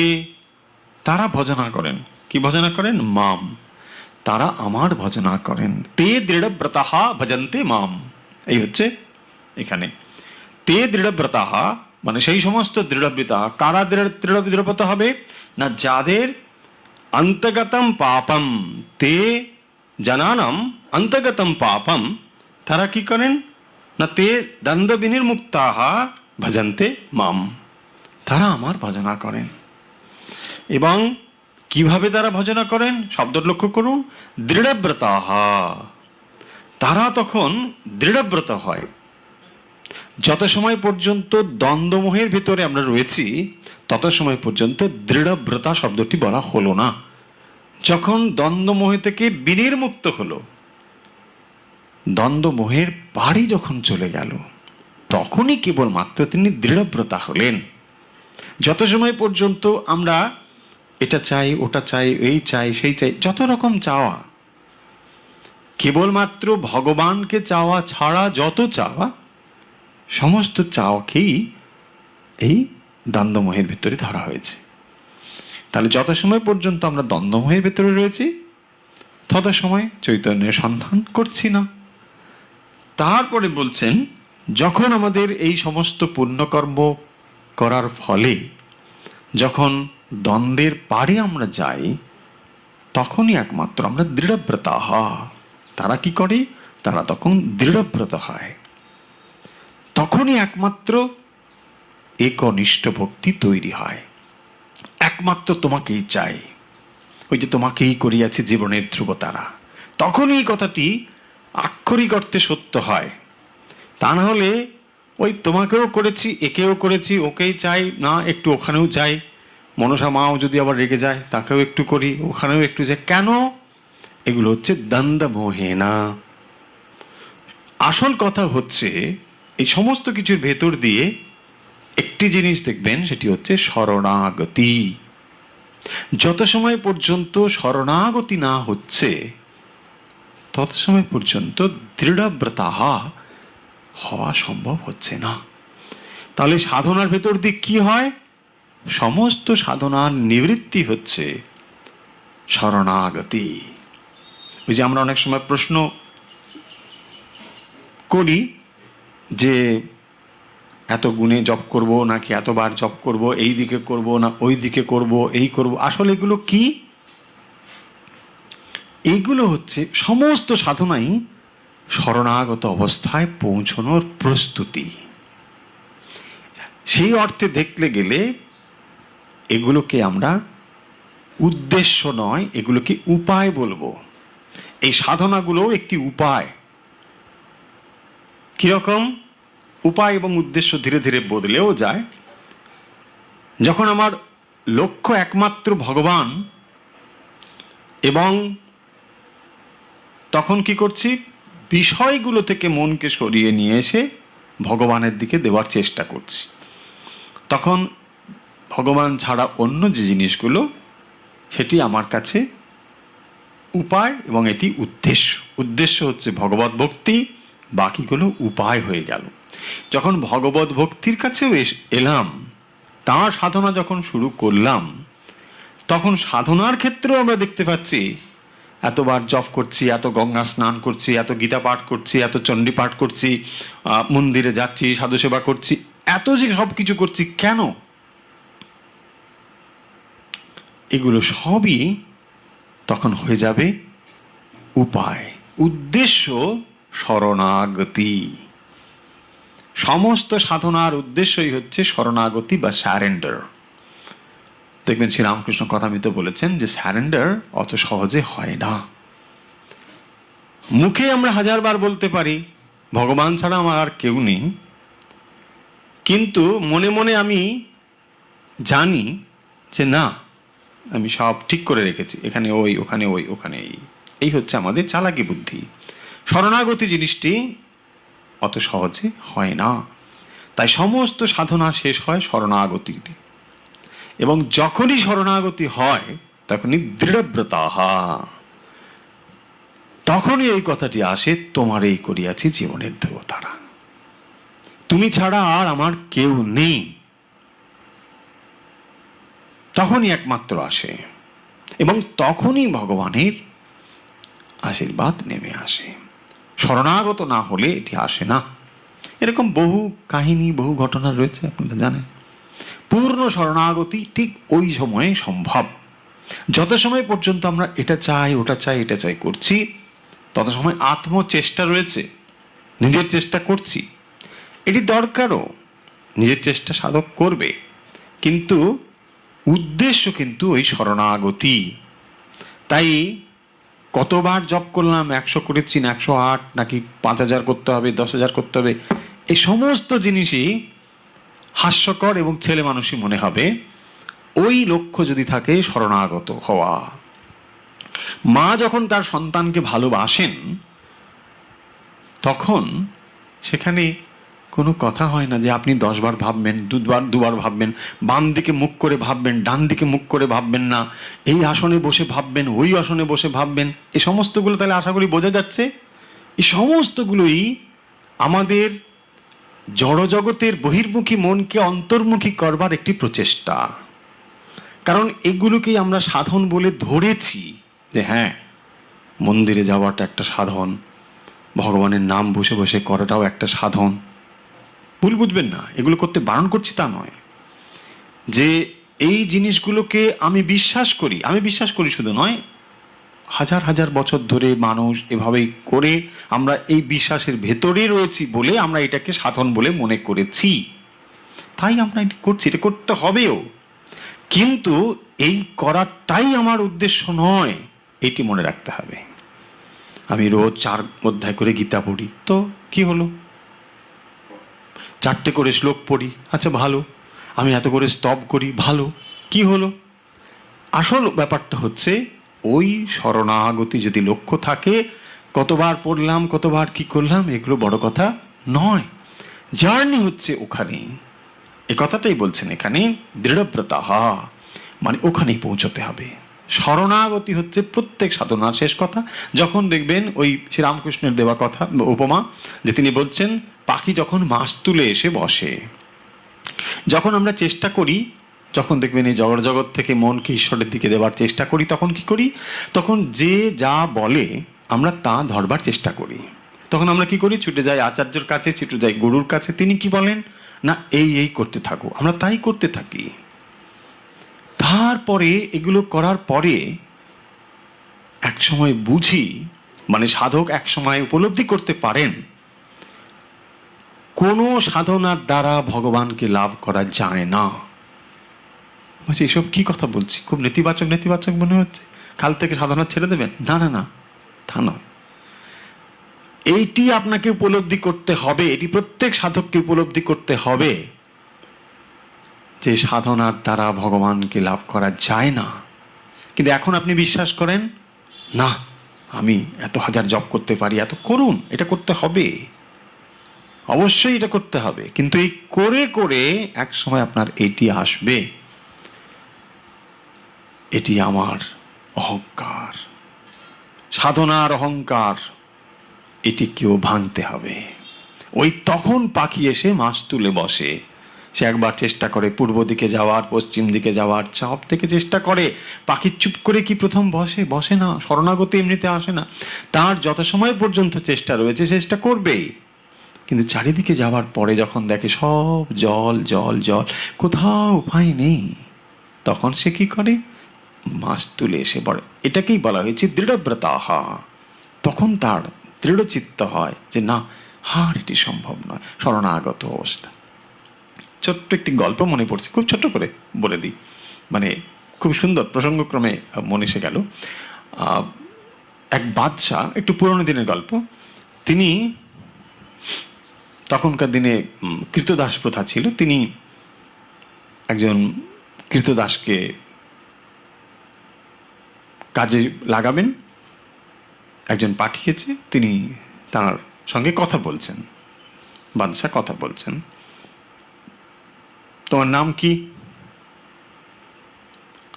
তারা ভজনা করেন। কি ভজনা করেন? মাম, তারা আমার ভজনা করেন। তে দৃঢ়ব্রতাঃ ভজন্তে মাম, এই হচ্ছে এখানে তে দৃঢ়ব্রতাঃ মানে সেই সমস্ত দৃঢ়ব্রতা। কারা দৃঢ়ব্রত হবে? না যাদের অন্তগতম পাপম, তে জানানাম অন্তগতম পাপম, তারা কি করেন? না তে দ্বন্দ্ব বিনির্মুক্তাঃ ভজন্তে মাম, তারা আমার ভজনা করেন। এবং কিভাবে তারা ভজনা করেন? শব্দ লক্ষ্য করুন, দৃঢ়ব্রতাঃ, তারা তখন দৃঢ়ব্রত হয়। যত সময় পর্যন্ত দ্বন্দ্বমোহের ভিতরে আমরা রয়েছি তত সময় পর্যন্ত দৃঢ়ব্রতা শব্দটি বলা হলো না। যখন দ্বন্দ্বমোহ থেকে বিনির্মুক্ত হলো, দ্বন্দ্বমোহের বাড়ি যখন চলে গেল, তখনই কেবলমাত্র তিনি দৃঢ়ব্রতা হলেন। যত সময় পর্যন্ত আমরা এটা চাই ওটা চাই এই চাই সেই চাই, যত রকম চাওয়া, কেবলমাত্র ভগবানকে চাওয়া ছাড়া যত চাওয়া, সমস্ত চাওয়াকেই এই দ্বন্দ্বমোহের ভিতরে ধরা হয়েছে। তাহলে যত সময় পর্যন্ত আমরা দ্বন্দ্বমোহের ভিতরে রয়েছি তত সময় চৈতন্যের সন্ধান করছি না। তারপরে বলছেন, যখন আমাদের এই সমস্ত পুণ্যকর্ম করার ফলে যখন দ্বন্দ্বের পারে আমরা যাই, তখনই একমাত্র আমরা দৃঢ়ব্রতা হয়। তারা কি করে? তারা তখন দৃঢ়ব্রত হয়। তখনই একমাত্র একনিষ্ঠ ভক্তি তৈরি হয়। একমাত্র তোমাকেই চাই, ওই যে তোমাকেই করিয়াছে জীবনের ধ্রুবতারা, তখনই এই কথাটি আক্ষরিক অর্থে সত্য হয়। তা না হলে ওই তোমাকেও করেছি, একেও করেছি, ওকেই চাই না, একটু ওখানেও যাই, মনসা মাও যদি আবার রেগে যায় তাকেও একটু করি, ওখানেও একটু যাই, কেন? এগুলো হচ্ছে দ্বন্দ্বমোহে না। আসল কথা হচ্ছে এই সমস্ত কিছুর ভেতর দিয়ে একটি জিনিস দেখবেন, সেটি হচ্ছে শরণাগতি। যত সময় পর্যন্ত শরণাগতি না হচ্ছে তত সময় পর্যন্ত দৃঢ়ব্রতা হওয়া সম্ভব হচ্ছে না। তাহলে সাধনার ভেতর দিয়ে কি হয়? সমস্ত সাধনার নিবৃত্তি হচ্ছে শরণাগতি। ওই যে আমরা অনেক সময় প্রশ্ন করি যে এত গুণে জপ করব নাকি এতবার জপ করব, এই দিকে করব না ওই দিকে করব, এই করব। আসলে এগুলো কি? এইগুলো হচ্ছে সমস্ত সাধনাই শরণাগত অবস্থায় পৌঁছানোর প্রস্তুতি। সেই অর্থে দেখতে গেলে এগুলোকে আমরা উদ্দেশ্য নয়, এগুলোকে উপায় বলবো। এই সাধনাগুলো একটি উপায়। কিরকম উপায় এবং উদ্দেশ্য ধীরে ধীরে বদলেও যায়। যখন আমার লক্ষ্য একমাত্র ভগবান, এবং তখন কি করছি, বিষয়গুলো থেকে মনকে সরিয়ে নিয়ে এসে ভগবানের দিকে দেওয়ার চেষ্টা করছি। তখন ভগবান ছাড়া অন্য যে জিনিসগুলো, সেটি আমার কাছে উপায় এবং এটি উদ্দেশ্য। উদ্দেশ্য হচ্ছে ভগবত ভক্তি, বাকিগুলো উপায় হয়ে গেল। যখন ভগবত ভক্তির কাছেও এলাম, তাঁর সাধনা যখন শুরু করলাম, তখন সাধনার ক্ষেত্রেও আমরা দেখতে পাচ্ছি এতবার জপ করছি, এত গঙ্গা স্নান করছি, এত গীতা পাঠ করছি, এত চণ্ডী পাঠ করছি, মন্দিরে যাচ্ছি, সাধু সেবা করছি, এত যে সব কিছু করছি কেন? এগুলো সবই তখন হয়ে যাবে উপায়। উদ্দেশ্য শরণাগতি। সমস্ত সাধনার উদ্দেশ্যই হচ্ছে শরণাগতি বা স্যারেন্ডার। দেখবেন শ্রীরামকৃষ্ণ কথামিতে বলেছেন যে স্যারেন্ডার অত সহজে হয় না। মুখে আমরা হাজারবার বলতে পারি ভগবান ছাড়া আমার আর কেউ নেই, কিন্তু মনে মনে আমি জানি যে না, আমি সব ঠিক করে রেখেছি, এখানে ওই, ওখানে ওই, ওখানে এই। এই হচ্ছে আমাদের চালাকি বুদ্ধি। শরণাগতি জিনিসটি অত সহজে হয় না। তাই সমস্ত সাধনা শেষ হয় শরণাগতিতে। এবং যখনই শরণাগতি হয় তখনই দৃঢ়ব্রতাহা, তখনই এই কথাটি আসে, তোমার এই করিয়াছি জীবনের ধ্রুবতারা, তুমি ছাড়া আর আমার কেউ নেই। তখনই একমাত্র আসে, এবং তখনই ভগবানের আশীর্বাদ নেমে আসে। শরণাগত না হলে এটি আসে না। এরকম বহু কাহিনী, বহু ঘটনা রয়েছে, আপনারা জানেন। পূর্ণ শরণাগতি ঠিক ওই সময়ে সম্ভব। যত সময় পর্যন্ত আমরা এটা চাই, ওটা চাই, এটা চাই করছি, তত সময় আত্মচেষ্টা রয়েছে, নিজের চেষ্টা করছি। এটি দরকারও, নিজের চেষ্টা সাধক করবে, কিন্তু উদ্দেশ্য কিন্তু ওই শরণাগতি। তাই কতবার জপ করলাম, 100 করেছি না 108, নাকি 5000 করতে হবে, 10,000 করতে হবে, এই সমস্ত জিনিসই হাস্যকর এবং ছেলে মানুষই মনে হবে। ওই লক্ষ্য যদি থাকে শরণাগত হওয়া। মা যখন তার সন্তানকে ভালোবাসেন, তখন সেখানে কোনো কথা হয় না যে আপনি 10 বার ভাববেন, দুবার ভাববেন, বাম দিকে মুখ করে ভাববেন, ডান দিকে মুখ করে ভাববেন না, এই আসনে বসে ভাববেন, ওই আসনে বসে ভাববেন। এই সমস্তগুলো তাহলে আশা করি বোঝা যাচ্ছে, এই সমস্তগুলোই আমাদের জড়জগতের বহির্মুখী মনকে অন্তর্মুখী করবার একটি প্রচেষ্টা। কারণ এগুলোকেই আমরা সাধন বলে ধরেছি, যে হ্যাঁ, মন্দিরে যাওয়াটা একটা সাধন, ভগবানের নাম বসে বসে করাটাও একটা সাধন। ভুল বুঝবেন না, এগুলো করতে বারণ করছি তা নয়। যে এই জিনিসগুলোকে আমি বিশ্বাস করি শুধু নয়, হাজার হাজার বছর ধরে মানুষ এভাবেই করে, আমরা এই বিশ্বাসের ভেতরে রয়েছি বলে আমরা এটাকে সাধন বলে মনে করেছি। তাই আমরা এটি করছি, এটা করতে হবেও। কিন্তু এই করাটাই আমার উদ্দেশ্য নয়, এটি মনে রাখতে হবে। আমি রোজ 4 অধ্যায় করে গীতা পড়ি, তো কি হলো? 4টে করে শ্লোক পড়ি, আচ্ছা ভালো। আমি এত করে স্তব করি, ভালো, কি হলো? আসল ব্যাপারটা হচ্ছে ওই শরণাগতি যদি লক্ষ্য থাকে, কতবার পড়লাম, কতবার কি করলাম, এগুলো বড় কথা নয়। জার্নি হচ্ছে ওখানেই। এ কথাটাই বলছেন এখানে, দৃঢ়ব্রতাহা, মানে ওখানেই পৌঁছতে হবে। শরণাগতি হচ্ছে প্রত্যেক সাধনার শেষ কথা। যখন দেখবেন ওই শ্রীরামকৃষ্ণের দেওয়া কথা, উপমা, যে তিনি বলছেন পাখি যখন মাছ তুলে এসে বসে, যখন আমরা চেষ্টা করি যখন দেখবেন এই জগৎ থেকে মনকে ঈশ্বরের দিকে দেওয়ার চেষ্টা করি, তখন কি করি? তখন যে যা বলে আমরা তা ধরবার চেষ্টা করি। তখন আমরা কি করি? ছুটে যাই আচার্যর কাছে, ছুটে যাই গুরুর কাছে। তিনি কি বলেন? না, এই করতে থাকো। আমরা তাই করতে থাকি। তারপরে এগুলো করার পরে এক সময় বুঝি, মানে সাধক এক সময় উপলব্ধি করতে পারেন, কোনো সাধনার দ্বারা ভগবানকে লাভ করা যায় না। বলছি, এসব কি কথা বলছি? খুব নেতিবাচক মনে হচ্ছে। কাল থেকে সাধনা ছেড়ে দেবেন? না না না, তা নয়। এইটি আপনাকে উপলব্ধি করতে হবে, এটি প্রত্যেক সাধককে উপলব্ধি করতে হবে যে সাধনার দ্বারা ভগবানকে লাভ করা যায় না। কিন্তু এখন আপনি বিশ্বাস করেন, না আমি এত হাজার জপ করতে পারি, এত করুন, এটা করতে হবে, অবশ্যই এটা করতে হবে। কিন্তু এই করে করে এক সময় আপনার এটি আসবে, এটি আমার অহংকার, সাধনার অহংকার, এটি কেউ ভাঙতে হবে। ওই তখন পাখি এসে মাছ তুলে বসে। সে একবার চেষ্টা করে পূর্ব দিকে যাওয়ার, পশ্চিম দিকে যাওয়ার, সব থেকে চেষ্টা করে। পাখি চুপ করে কি প্রথম বসে না। শরণাগতি এমনিতে আসে না। তার যত সময় পর্যন্ত চেষ্টা রয়েছে চেষ্টা করবেই। কিন্তু চারিদিকে যাওয়ার পরে যখন দেখে সব জল জল জল, কোথাও উপায় নেই, তখন সে কি করে? মাছ তুলে এসে পড়ে। এটাকেই বলা হয়েছে দৃঢ়ব্রতাহা। তখন তার দৃঢ় চিত্ত হয় যে না, আর এটি সম্ভব নয়, শরণাগত অবস্থা। ছোট্ট একটি গল্প মনে পড়ছে, খুব ছোট্ট করে বলে দিই, মানে খুব সুন্দর প্রসঙ্গক্রমে মনে এসে গেল। এক বাদশাহ, একটু পুরনো দিনের গল্প। তিনি তখনকার দিনে কৃতদাস প্রথা ছিল। তিনি একজন কৃতদাসকে কাজে লাগাবেন, একজন পাঠিয়েছে। তিনি তার সঙ্গে কথা বলছেন, বাদশাহ কথা বলছেন। তোমার নাম কি?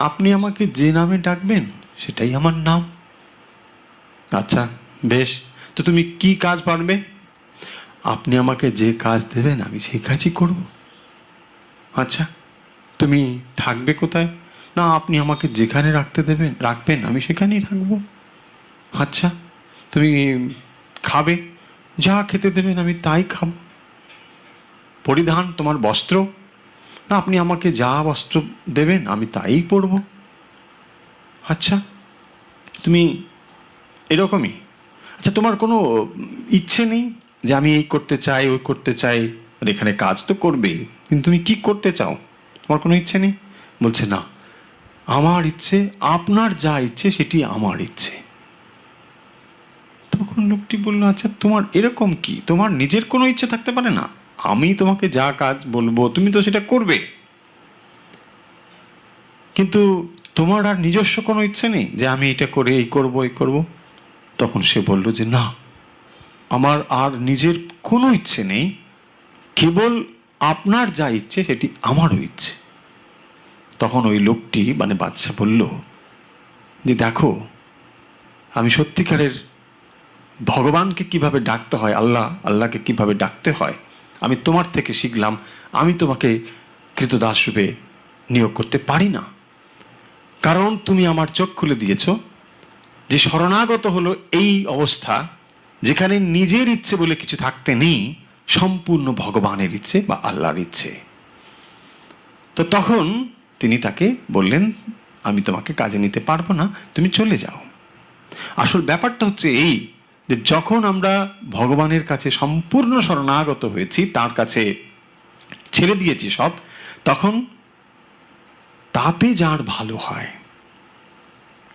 আপনি আমাকে যে নামে ডাকবেন সেটাই আমার নাম। আচ্ছা বেশ, তো তুমি কি কাজ পারবে? আপনি আমাকে যে কাজ দেবেন আমি সেই কাজই করব। আচ্ছা, তুমি থাকবে কোথায়? না, আপনি আমাকে যেখানে রাখবেন আমি সেখানেই থাকবো। আচ্ছা, তুমি খাবে? যা খেতে দেবেন আমি তাই খাবো। পরিধান, তোমার বস্ত্র? না, আপনি আমাকে যা বস্ত্র দেবেন আমি তাই পরব। আচ্ছা, তুমি এরকমই? আচ্ছা, তোমার কোনো ইচ্ছে নেই যে আমি এই করতে চাই, ওই করতে চাই? আর এখানে কাজ তো করবেই, কিন্তু তুমি কি করতে চাও? তোমার কোনো ইচ্ছে নেই? বলছে না, আমার ইচ্ছে, আপনার যা ইচ্ছে সেটি আমার ইচ্ছে। তখন লোকটি বলল, আচ্ছা তোমার এরকম কি, তোমার নিজের কোনো ইচ্ছে থাকতে পারে না? আমি তোমাকে যা কাজ বলবো তুমি তো সেটা করবে, কিন্তু তোমার আর নিজস্ব কোনো ইচ্ছে নেই যে আমি এটা করে এই করব? তখন সে বলল যে না, আমার আর নিজের কোনো ইচ্ছে নেই, কেবল আপনার যা ইচ্ছে সেটি আমারও ইচ্ছে। তখন ওই লোকটি, মানে বাদশা, বলল যে দেখো, আমি সত্যিকারের ভগবানকে কিভাবে ডাকতে হয়, আল্লাহকে কিভাবে ডাকতে হয় আমি তোমার থেকে শিখলাম। আমি তোমাকে কৃতদাস রূপে নিয়োগ করতে পারি না, কারণ তুমি আমার চোখ খুলে দিয়েছ যে শরণাগত হলো এই অবস্থা যেখানে নিজের ইচ্ছে বলে কিছু থাকতে নেই, সম্পূর্ণ ভগবানের ইচ্ছে বা আল্লাহর ইচ্ছে। তো তখন তিনি তাকে বললেন, আমি তোমাকে কাজে নিতে পারবো না, তুমি চলে যাও। আসল ব্যাপারটা হচ্ছে এই যে যখন আমরা ভগবানের কাছে সম্পূর্ণ শরণাগত হয়েছি, তার কাছে ছেড়ে দিয়েছি সব, তখন তাতে যার ভালো হয়,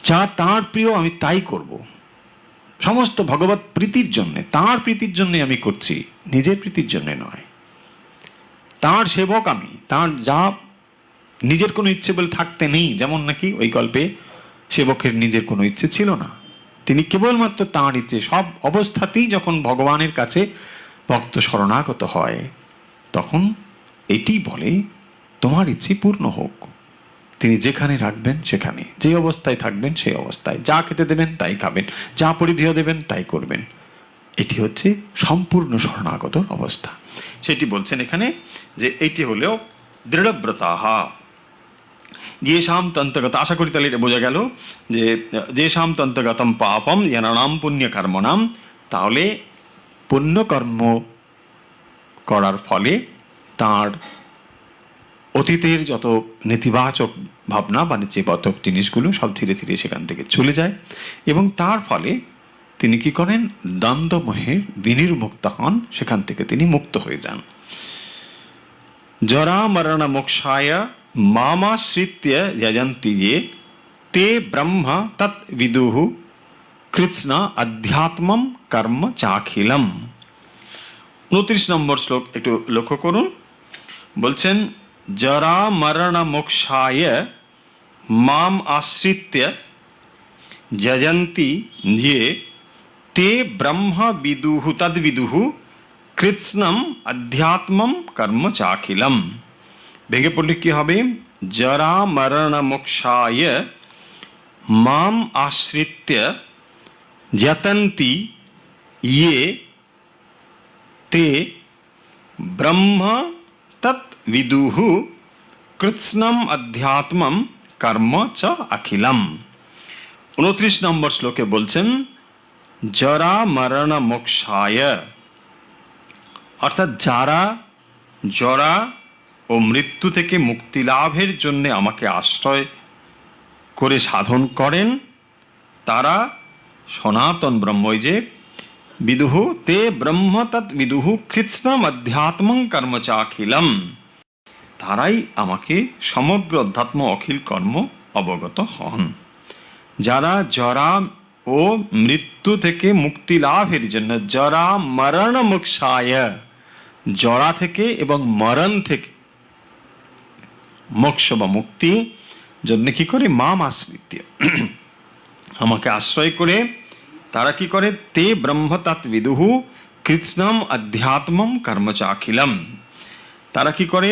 যা তার প্রিয় আমি তাই করব। সমস্ত ভগবত প্রীতির জন্যে, তাঁর প্রীতির জন্যে আমি করছি, নিজের প্রীতির জন্যে নয়। তাঁর সেবক আমি, তাঁর যা নিজের কোনো ইচ্ছে বলে থাকতে নেই। যেমন নাকি ওই গল্পে সেবকের নিজের কোনো ইচ্ছে ছিল না, তিনি কেবলমাত্র তাঁর ইচ্ছে। সব অবস্থাতেই যখন ভগবানের কাছে ভক্ত শরণাগত হয়, তখন এটি বলে তোমার ইচ্ছে পূর্ণ হোক। তিনি যেখানে রাখবেন সেখানে, যে অবস্থায় থাকবেন সেই অবস্থায়, যা খেতে দেবেন তাই খাবেন, যা পরিধেয় দেবেন তাই করবেন। এটি হচ্ছে সম্পূর্ণ শরণাগত অবস্থা। সেটি বলছেন এখানে যে এটি হলেও দৃঢ়ব্রতাহা। যে শাম তন্তগত, আশা করি তাহলে এটা বোঝা গেল যে যে শাম তন্তগতম পাপম ইয়ানাম পুণ্য কর্মনাম, তাহলে পুণ্যকর্ম করার ফলে তার অতীতের যত নেতিবাচক ভাবনা বা নেতিবাচক জিনিসগুলো সব ধীরে ধীরে সেখান থেকে চলে যায়, এবং তার ফলে তিনি কি করেন, দ্বন্দ্বমোহে বিনির্মুক্ত হন, সেখান থেকে তিনি মুক্ত হয়ে যান। জরা মরণ মোক্ষায় মামাশ্রিত্য যজন্তি যে তে ব্রহ্ম তৎ বিদুঃ কৃৎস্ন অধ্যাত্মম কর্ম চাখিলম। 29 নম্বর শ্লোক একটু লক্ষ্য করুন, বলছেন জরা মরণ মোক্ষায় মাম আশ্রিত্য যজন্তি যে তে ব্রহ্ম বিদুঃ তদ বিদুঃ কৃৎস্নম অধ্যাত্মম কর্ম চাখিলম। ভেঙে পড়লে কি হবে, জরা মরণ মোক্ষায় মাম আশ্রিত্য যতন্তি ইয়ে তে ব্রহ্ম তৎ বিদুঃ কৃৎস্নম অধ্যাত্মম কর্ম চ অখিলম। 29 নম্বর শ্লোকে বলছেন জরা মরণ মোক্ষায়, অর্থাৎ যারা জরা ও মৃত্যু থেকে মুক্তি লাভের জন্য আমাকে আশ্রয় করে সাধন করেন, তারা সনাতন ব্রহ্ম, যে বিদুঃ তে ব্রহ্ম তৎ বিদুঃ কৃৎস্নম অধ্যাত্মং কর্ম চাখিলম, তারাই আমাকে সমগ্র অধ্যাত্ম অখিল কর্ম অবগত হন। যারা জরা ও মৃত্যু থেকে মুক্তি লাভের জন্য, জরা মরণ মোক্ষায়, জরা থেকে এবং মরণ থেকে মোক্ষ বা মুক্তি জন্য কি করে, মাম আশ্রিত্য, আমাকে আশ্রয় করে তারা কি করে, তে ব্রহ্ম তৎ বিদুঃ কৃৎস্নম অধ্যাত্মম কর্ম চাখিলম, তারা কি করে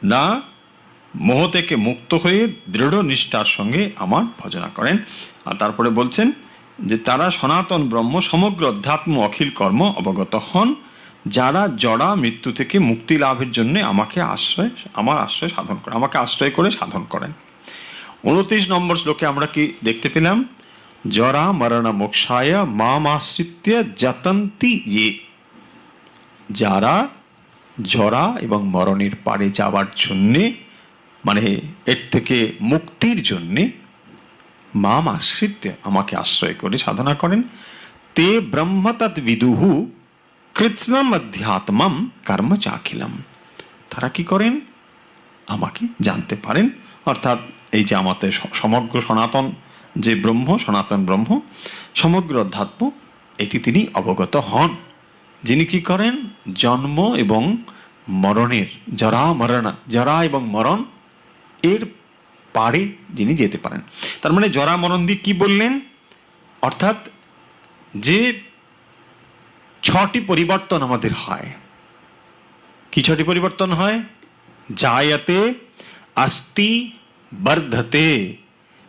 না মোহ থেকে মুক্ত হয়ে দৃঢ় নিষ্ঠার সঙ্গে আমার ভজনা করেন। আর তারপরে বলছেন যে তারা সনাতন ব্রহ্ম সমগ্র অধ্যাত্ম অখিল কর্ম অবগত হন, যারা জড়া মৃত্যু থেকে মুক্তি লাভের জন্য আমাকে আমার আশ্রয় সাধন করেন, আমাকে আশ্রয় করে সাধন করেন। 29 নম্বর শ্লোকে আমরা কি দেখতে পেলাম, জরা মরণ মোক্ষায় মাম আশ্রিত্য যতন্তি ইয়ে, যারা জরা এবং মরণের পারে যাওয়ার জন্যে, মানে এর থেকে মুক্তির জন্যে মাম আশ্রিত্য, আমাকে আশ্রয় করে সাধনা করেন, তে ব্রহ্ম তৎ বিদুঃ কৃৎস্নম অধ্যাত্মম কর্ম চাখিলম, তারা কি করেন, আমাকে জানতে পারেন, অর্থাৎ এই যে আমাদের সমগ্র সনাতন যে ব্রহ্ম, সনাতন ব্রহ্ম সমগ্র অধ্যাত্ম, এটি তিনি অবগত হন, যিনি কি করেন, জন্ম এবং মরণের, জরা এবং মরণ এর পারে যিনি যেতে পারেন। তার মানে জরা মরণ দিয়ে কি বললেন, অর্থাৎ যে 6টি পরিবর্তন আমাদের হয়, কি 6টি পরিবর্তন হয়, জায়তে अस्ति বর্ধতে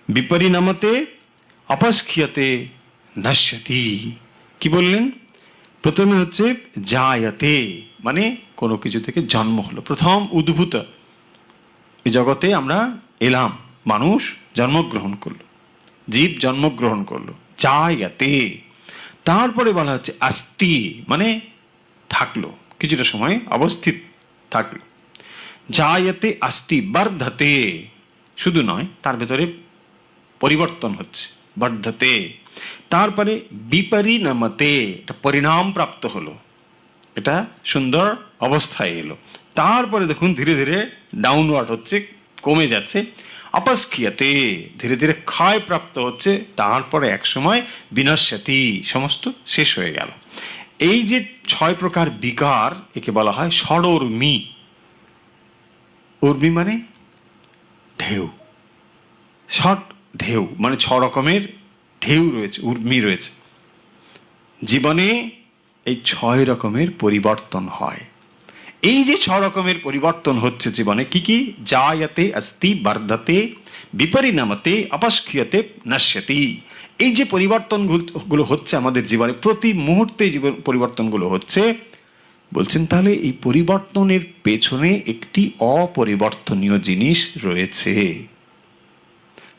বিপরিণামতে অপস্ক্রিয়তে নশ্যতি। কি বললেন, প্রথমে হচ্ছে জায়তে, মানে কোনো কিছু থেকে জন্ম হলো, প্রথম উদ্ভূত, এই জগতে আমরা এলাম, মানুষ জন্মগ্রহণ করলো, জীব জন্মগ্রহণ করলো, জায়তে। তারপরে বলা হচ্ছে अस्ति, মানে থাকলো, কিছুটা সময় অবস্থিত থাকলো, জায়তে अस्ति বর্ধতে, শুধু নয় তার ভেতরে পরিবর্তন হচ্ছে, বর্ধতে। তারপরে বিপরিণামতে, এটা পরিণাম প্রাপ্ত হলো, এটা সুন্দর অবস্থায় এলো। তারপরে দেখুন ধীরে ধীরে ডাউনওয়ার্ড হচ্ছে, কমে যাচ্ছে, অপস্ক্রিয়তে, ধীরে ধীরে ক্ষয় প্রাপ্ত হচ্ছে, তারপরে এক সময় বিনশ্যতি, সমস্ত শেষ হয়ে গেল। এই যে 6 প্রকার বিকার, একে বলা হয় ষড়ূর্মি। উর্মি মানে ঢেউ, ষট ঢেউ, মানে 6 রকমের ঢেউ রয়েছে, উর্মি রয়েছে জীবনে। এই 6 রকমের পরিবর্তন হয়। এই যে 6 রকমের পরিবর্তন হচ্ছে জীবনে, কি কি, জায়তে अस्ति বর্ধতে বিপরিণামতে অপস্ক্রিয়তে নশ্যতি, এই যে পরিবর্তনগুলো হচ্ছে আমাদের জীবনে, প্রতি মুহূর্তে জীবন পরিবর্তনগুলো হচ্ছে, বলছেন তাহলে এই পরিবর্তনের পেছনে একটি অপরিবর্তনীয় জিনিস রয়েছে।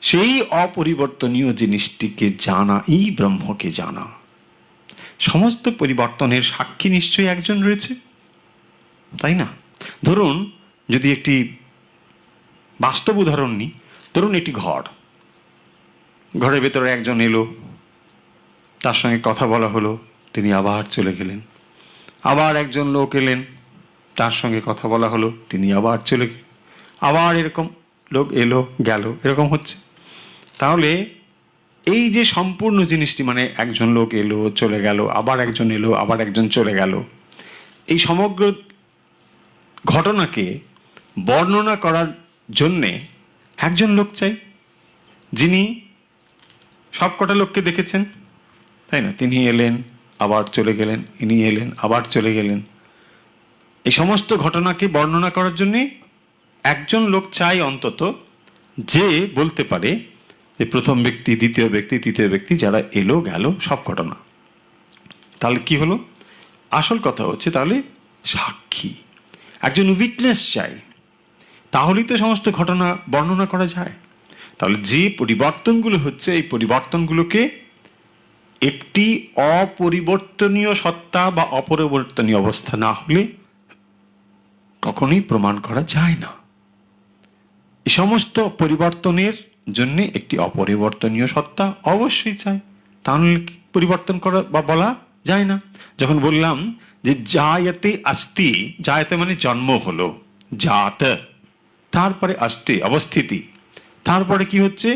সেই অপরিবর্তনীয় জিনিসটিকে জানা এই ব্রহ্মকে জানা। সমস্ত পরিবর্তনের সাক্ষী নিশ্চয়ই একজন রয়েছে, তাই না? ধরুন যদি একটি বাস্তব উদাহরণ নিই, ধরুন একটি ঘর, ঘরের ভেতরে একজন এলো, তার সঙ্গে কথা বলা হলো, তিনি আবার চলে গেলেন। আবার একজন লোক এলেন, তার সঙ্গে কথা বলা হলো, তিনি আবার চলে গেলেন। আবার এরকম লোক এলো গেল, এরকম হচ্ছে। তাহলে এই যে সম্পূর্ণ জিনিসটি, মানে একজন লোক এলো চলে গেল, আবার একজন এলো আবার একজন চলে গেল, এই সমগ্র ঘটনাকে বর্ণনা করার জন্যে একজন লোক চাই, যিনি সবকটা লোককে দেখেছেন, তাই না? তিনি এলেন আবার চলে গেলেন, ইনি এলেন আবার চলে গেলেন। এই সমস্ত ঘটনাকে বর্ণনা করার জন্যে একজন লোক চাই অন্তত, যে বলতে পারে যে প্রথম ব্যক্তি, দ্বিতীয় ব্যক্তি, তৃতীয় ব্যক্তি, যারা এলো গেল সব ঘটনা। তাহলে কি হলো? আসল কথা হচ্ছে তাহলে সাক্ষী, একজন উইটনেস চাই, তাহলেই তো সমস্ত ঘটনা বর্ণনা করা যায়। তাহলে যে পরিবর্তনগুলো হচ্ছে, এই পরিবর্তনগুলোকে একটি অপরিবর্তনীয় সত্তা বা অপরিবর্তনীয় অবস্থা না হলে কখনোই প্রমাণ করা যায় না। এই সমস্ত পরিবর্তনের জন্য একটি অপরিবর্তনীয় সত্তা অবশ্যই চাই, তাহলে পরিবর্তন করা বা বলা যায় না। যখন বললাম যে জায়তে আস্তি, জায়তে মানে জন্ম হলো, জাত, তারপরে আস্তি অবস্থিতি, তারপরে কি হচ্ছে?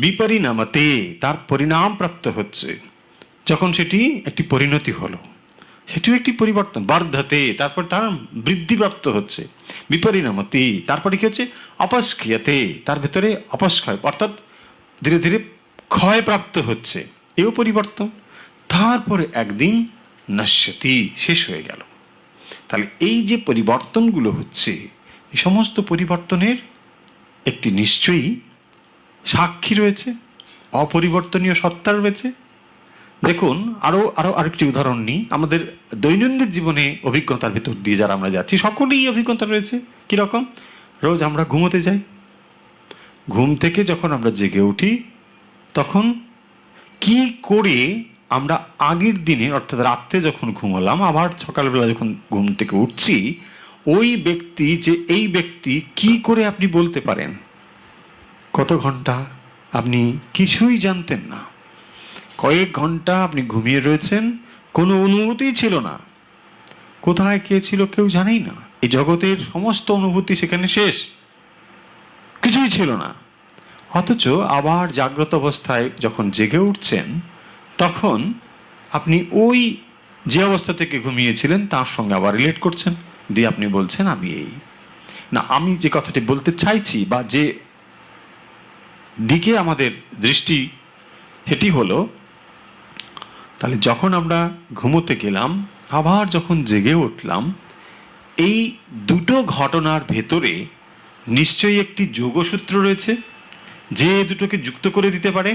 বিপরিণামতে, তার পরিণাম প্রাপ্ত হচ্ছে। যখন সেটি একটি পরিণতি হলো, সেটিও একটি পরিবর্তন। বর্ধতে, তারপর তার বৃদ্ধিপ্রাপ্ত হচ্ছে। বিপরিণামতি, তারপরে কি হচ্ছে? অপস্ক্রিয়তে, তার ভেতরে অপস্ক্ষয়, অর্থাৎ ধীরে ধীরে ক্ষয়প্রাপ্ত হচ্ছে, এও পরিবর্তন। তারপরে একদিন নশ্যতি, শেষ হয়ে গেল। তাহলে এই যে পরিবর্তনগুলো হচ্ছে, এই সমস্ত পরিবর্তনের একটি নিশ্চয়ই সাক্ষী রয়েছে, অপরিবর্তনীয় সত্তা রয়েছে। দেখুন আরেকটি উদাহরণ নিই। আমাদের দৈনন্দিন জীবনে অভিজ্ঞতার ভেতর দিয়ে যারা আমরা যাচ্ছি, সকলেই অভিজ্ঞতা রয়েছে। কীরকম? রোজ আমরা ঘুমোতে যাই, ঘুম থেকে যখন আমরা জেগে উঠি, তখন কি করে আমরা আগের দিনে অর্থাৎ রাত্রে যখন ঘুমোলাম, আবার সকালবেলা যখন ঘুম থেকে উঠছি, ওই ব্যক্তি যে এই ব্যক্তি, কি করে আপনি বলতে পারেন কত ঘন্টা? আপনি কিছুই জানতেন না। কয়েক ঘন্টা আপনি ঘুমিয়ে রয়েছেন, কোনো অনুভূতিই ছিল না। কোথায় কে ছিল কেউ জানেই না। এই জগতের সমস্ত অনুভূতি সেখানে শেষ, কিছুই ছিল না। অথচ আবার জাগ্রত অবস্থায় যখন জেগে উঠছেন, তখন আপনি ওই যে অবস্থা থেকে ঘুমিয়েছিলেন তার সঙ্গে আবার রিলেট করছেন, দিয়ে আপনি বলছেন আমি এই না। আমি যে কথাটি বলতে চাইছি বা যে দিকে আমাদের দৃষ্টি, সেটি হলো, তাহলে যখন আমরা ঘুমোতে গেলাম, আবার যখন জেগে উঠলাম, এই দুটো ঘটনার ভেতরে নিশ্চয়ই একটি যোগসূত্র রয়েছে, যে দুটোকে যুক্ত করে দিতে পারে।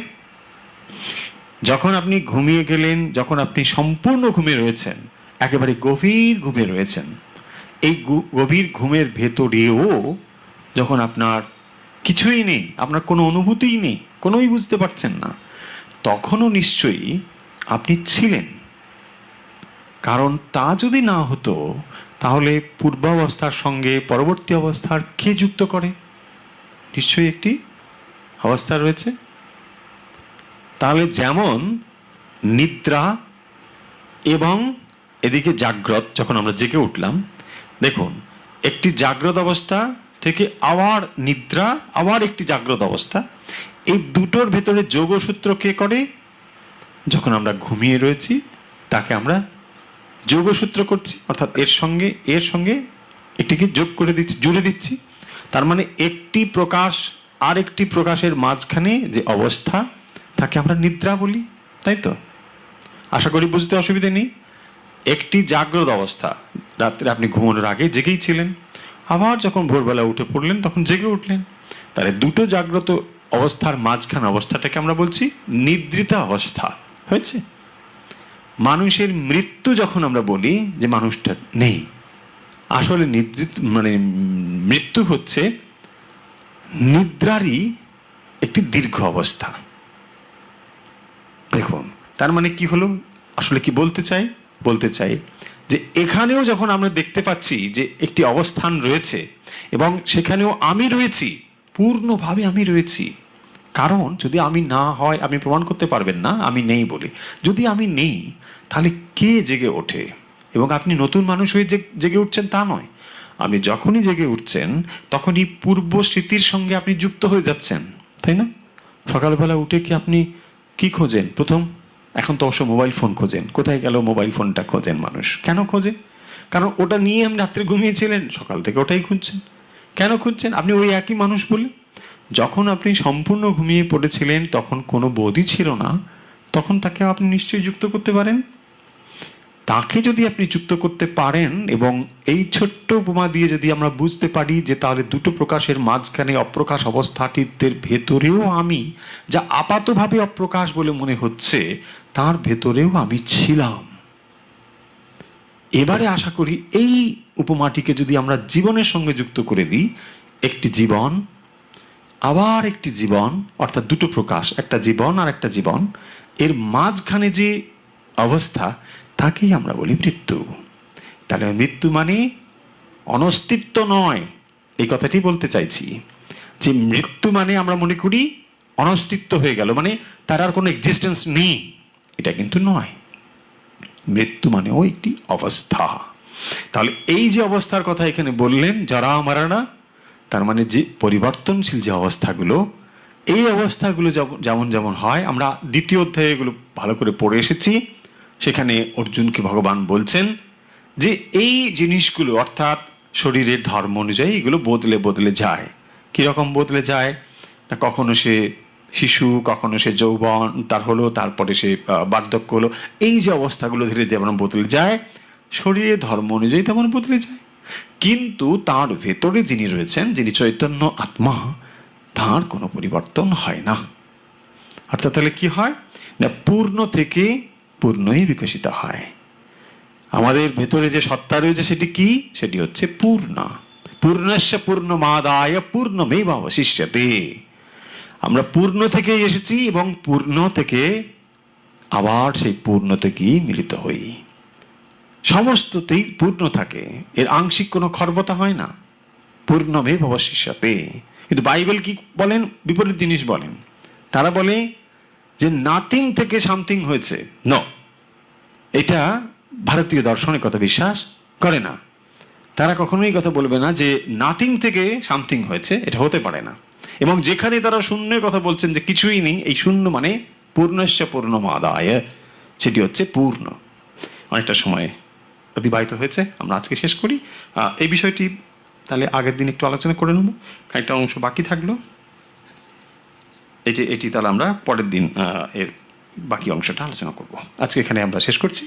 যখন আপনি ঘুমিয়ে গেলেন, যখন আপনি সম্পূর্ণ ঘুমে রয়েছেন, একেবারে গভীর ঘুমে রয়েছেন, এই গভীর ঘুমের ভেতরেও যখন আপনার কিছুই নেই, আপনার কোনো অনুভূতিই নেই, কোনোই বুঝতে পারছেন না, তখনও নিশ্চয়ই আপনি ছিলেন। কারণ তা যদি না হতো, তাহলে পূর্বাবস্থার সঙ্গে পরবর্তী অবস্থার কে যুক্ত করে? নিশ্চয়ই একটি অবস্থা রয়েছে। তাহলে যেমন নিদ্রা এবং এদিকে জাগ্রত, যখন আমরা জেগে উঠলাম, দেখুন একটি জাগ্রত অবস্থা থেকে আবার নিদ্রা, আবার একটি জাগ্রত অবস্থা, এই দুটোর ভেতরে যোগসূত্র কে করে? যখন আমরা ঘুমিয়ে রয়েছি, তাকে আমরা যোগসূত্র করছি, অর্থাৎ এর সঙ্গে একটিকে যোগ করে দিচ্ছি, জুড়ে দিচ্ছি। তার মানে একটি প্রকাশ আর একটি প্রকাশের মাঝখানে যে অবস্থা, তাকে আমরা নিদ্রা বলি, তাই তো? আশা করি বুঝতে অসুবিধা নেই। একটি জাগ্রত অবস্থা, রাত্রে আপনি ঘুমানোর আগে জেগেই ছিলেন, আবার যখন ভোরবেলা উঠে পড়লেন তখন জেগে উঠলেন। তাহলে দুটো জাগ্রত অবস্থার মাঝখান অবস্থাটাকে আমরা বলছি নিদ্রিতা অবস্থা। হয়েছে? মানুষের মৃত্যু যখন আমরা বলি যে মানুষটা নেই, আসলে মৃত্যু হচ্ছে নিদ্রারই একটি দীর্ঘ অবস্থা। দেখুন তার মানে কি হলো, আসলে কি বলতে চাই যে এখানেও যখন আমরা দেখতে পাচ্ছি যে একটি অবস্থান রয়েছে এবং সেখানেও আমি রয়েছি, পূর্ণভাবে আমি রয়েছি। কারণ যদি আমি না হয় আপনি প্রমাণ করতে পারবেন না আমি নেই বলে। যদি আমি নেই তাহলে কে জেগে ওঠে? এবং আপনি নতুন মানুষ হয়ে জেগে উঠছেন তা নয়, আপনি যখনই জেগে উঠছেন তখনই পূর্ব স্মৃতির সঙ্গে আপনি যুক্ত হয়ে যাচ্ছেন, তাই না? সকালবেলা উঠে কি আপনি কি খোঁজেন প্রথম? এখন তো অবশ্য মোবাইল ফোন খোঁজেন। কোথায় গেল মোবাইল ফোনটা খোঁজেন মানুষ? কেন খোঁজে? কারণ ওটা নিয়ে আপনি রাত্রে ঘুমিয়েছিলেন, সকাল থেকে ওটাই খুঁজছেন। কেন খুঁজছেন? আপনি ওই একই মানুষ বলে। যখন আপনি সম্পূর্ণ ঘুমিয়ে পড়েছিলেন তখন কোনো বোধই ছিল না, তখন তাকে আপনি নিশ্চয়ই যুক্ত করতে পারেন। তাকে যদি আপনি যুক্ত করতে পারেন এবং এই ছোট্ট উপমা দিয়ে যদি আমরা বুঝতে পারি যে তাহলে দুটো প্রকাশের মাঝখানে অপ্রকাশ অবস্থাটির ভেতরেও আমি, যা আপাতভাবে অপ্রকাশ বলে মনে হচ্ছে, তার ভেতরেও আমি ছিলাম। এবারে আশা করি এই উপমাটিকে যদি আমরা জীবনের সঙ্গে যুক্ত করে দিই, একটি জীবন আবার একটি জীবন, অর্থাৎ দুটো প্রকাশ, একটা জীবন আর একটা জীবন, এর মাঝখানে যে অবস্থা তাকেই আমরা বলি মৃত্যু। তাহলে মৃত্যু মানে অনস্তিত্ব নয়, এই কথাটি বলতে চাইছি। যে মৃত্যু মানে আমরা মনে করি অনস্তিত্ব হয়ে গেল, মানে তার আর কোনো এক্সিস্টেন্স নেই, এটা কিন্তু নয়। মৃত্যু মানেও একটি অবস্থা। তাহলে এই যে অবস্থার কথা এখানে বললেন জরা মারানা, তার মানে যে পরিবর্তনশীল যে অবস্থাগুলো, এই অবস্থাগুলো যেমন যেমন হয়, আমরা দ্বিতীয় অধ্যায়ে এগুলো ভালো করে পড়ে এসেছি। সেখানে অর্জুনকে ভগবান বলছেন যে এই জিনিসগুলো, অর্থাৎ শরীরের ধর্ম অনুযায়ী এগুলো বদলে বদলে যায়। কীরকম বদলে যায় না, কখনো সে শিশু, কখনো সে যৌবন তার হলো, তারপরে সে বার্ধক্য হলো। এই যে অবস্থাগুলো ধীরে যেমন বদলে যায়, শরীরের ধর্ম অনুযায়ী তেমন বদলে যায়। কিন্তু তার ভেতরে যিনি রয়েছেন, যিনি চৈতন্য আত্মা, তার কোনো পরিবর্তন হয় না। অর্থাৎ তাহলে কি হয় না, পূর্ণ থেকে পূর্ণই বিকশিত হয়। আমাদের ভেতরে যে সত্তা রয়েছে সেটি কি? সেটি হচ্ছে পূর্ণ। পূর্ণস্য পূর্ণমাদায় পূর্ণমেবাবশিষ্যতে। আমরা পূর্ণ থেকেই এসেছি এবং পূর্ণ থেকে আবার সেই পূর্ণ থেকেই মিলিত হই। সমস্ততেই পূর্ণ থাকে, এর আংশিক কোনো খর্বতা হয় না। পূর্ণমেবাবশিষ্যতে। কিন্তু বাইবেল কি বলেন? বিপরীত জিনিস বলেন। তারা বলে যে নাথিং থেকে সামথিং হয়েছে। নো, এটা ভারতীয় দর্শনের কথা বিশ্বাস করে না। তারা কখনোই কথা বলবে না যে নাথিং থেকে সামথিং হয়েছে, এটা হতে পারে না। এবং যেখানে তারা শূন্যের কথা বলছেন যে কিছুই নেই, এই শূন্য মানে পূর্ণস্য পূর্ণমাদায়, সেটি হচ্ছে পূর্ণ। অনেকটা সময় অতিবাহিত হয়েছে, আমরা আজকে শেষ করি। এই বিষয়টি তাহলে আগের দিন একটু আলোচনা করে নেব, একটা অংশ বাকি থাকলো। এটি তাহলে আমরা পরের দিন এর বাকি অংশটা আলোচনা করব। আজকে এখানে আমরা শেষ করছি।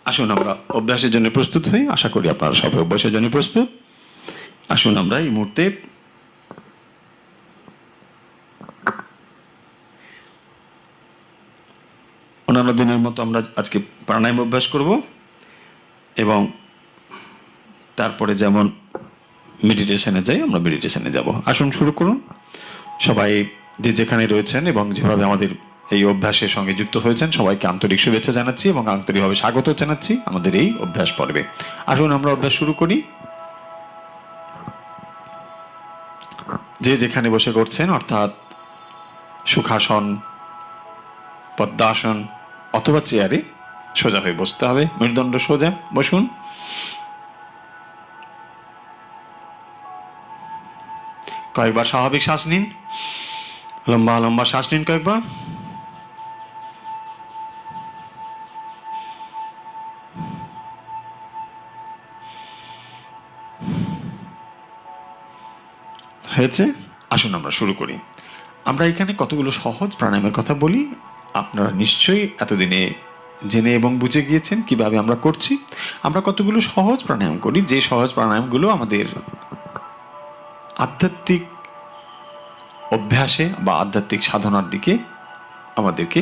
আসুন আমরা অভ্যাসের জন্য প্রস্তুত হই। আশা করি আপনারা সবাই অভ্যাসের জন্য প্রস্তুত। আসুন আমরা এই মুহূর্তে অন্যান্য দিনের মতো আমরা আজকে প্রাণায়াম অভ্যাস করব এবং তারপরে যেমন মেডিটেশনে যাই, আমরা মেডিটেশনে যাব। আসুন শুরু করুন। সবাই যে যেখানে রয়েছেন এবং যেভাবে আমাদের এই অভ্যাসের সঙ্গে যুক্ত হয়েছেন, সবাইকে আন্তরিক শুভেচ্ছা জানাচ্ছি এবং আন্তরিকভাবে স্বাগত জানাচ্ছি আমাদের এই অভ্যাস পর্বে। আসুন আমরা অভ্যাস শুরু করি। যে যেখানে বসে করছেন, অর্থাৎ সুখাসন, পদ্মাসন অথবা চেয়ারে, সোজা হয়ে বসতে হবে। মেরুদণ্ড সোজা বসুন। কয়েকবার স্বাভাবিক শ্বাস নিন, লম্বা লম্বা শ্বাস নিন কয়েকবার। হয়েছে? আসুন আমরা শুরু করি। আমরা এখানে কতগুলো সহজ প্রাণায়ামের কথা বলি, আপনারা নিশ্চয়ই এতদিনে জেনে এবং বুঝে গিয়েছেন কিভাবে আমরা করছি। আমরা কতগুলো সহজ প্রাণায়াম করি, যে সহজ প্রাণায়ামগুলো আমাদের আধ্যাত্মিক অভ্যাসে বা আধ্যাত্মিক সাধনার দিকে আমাদেরকে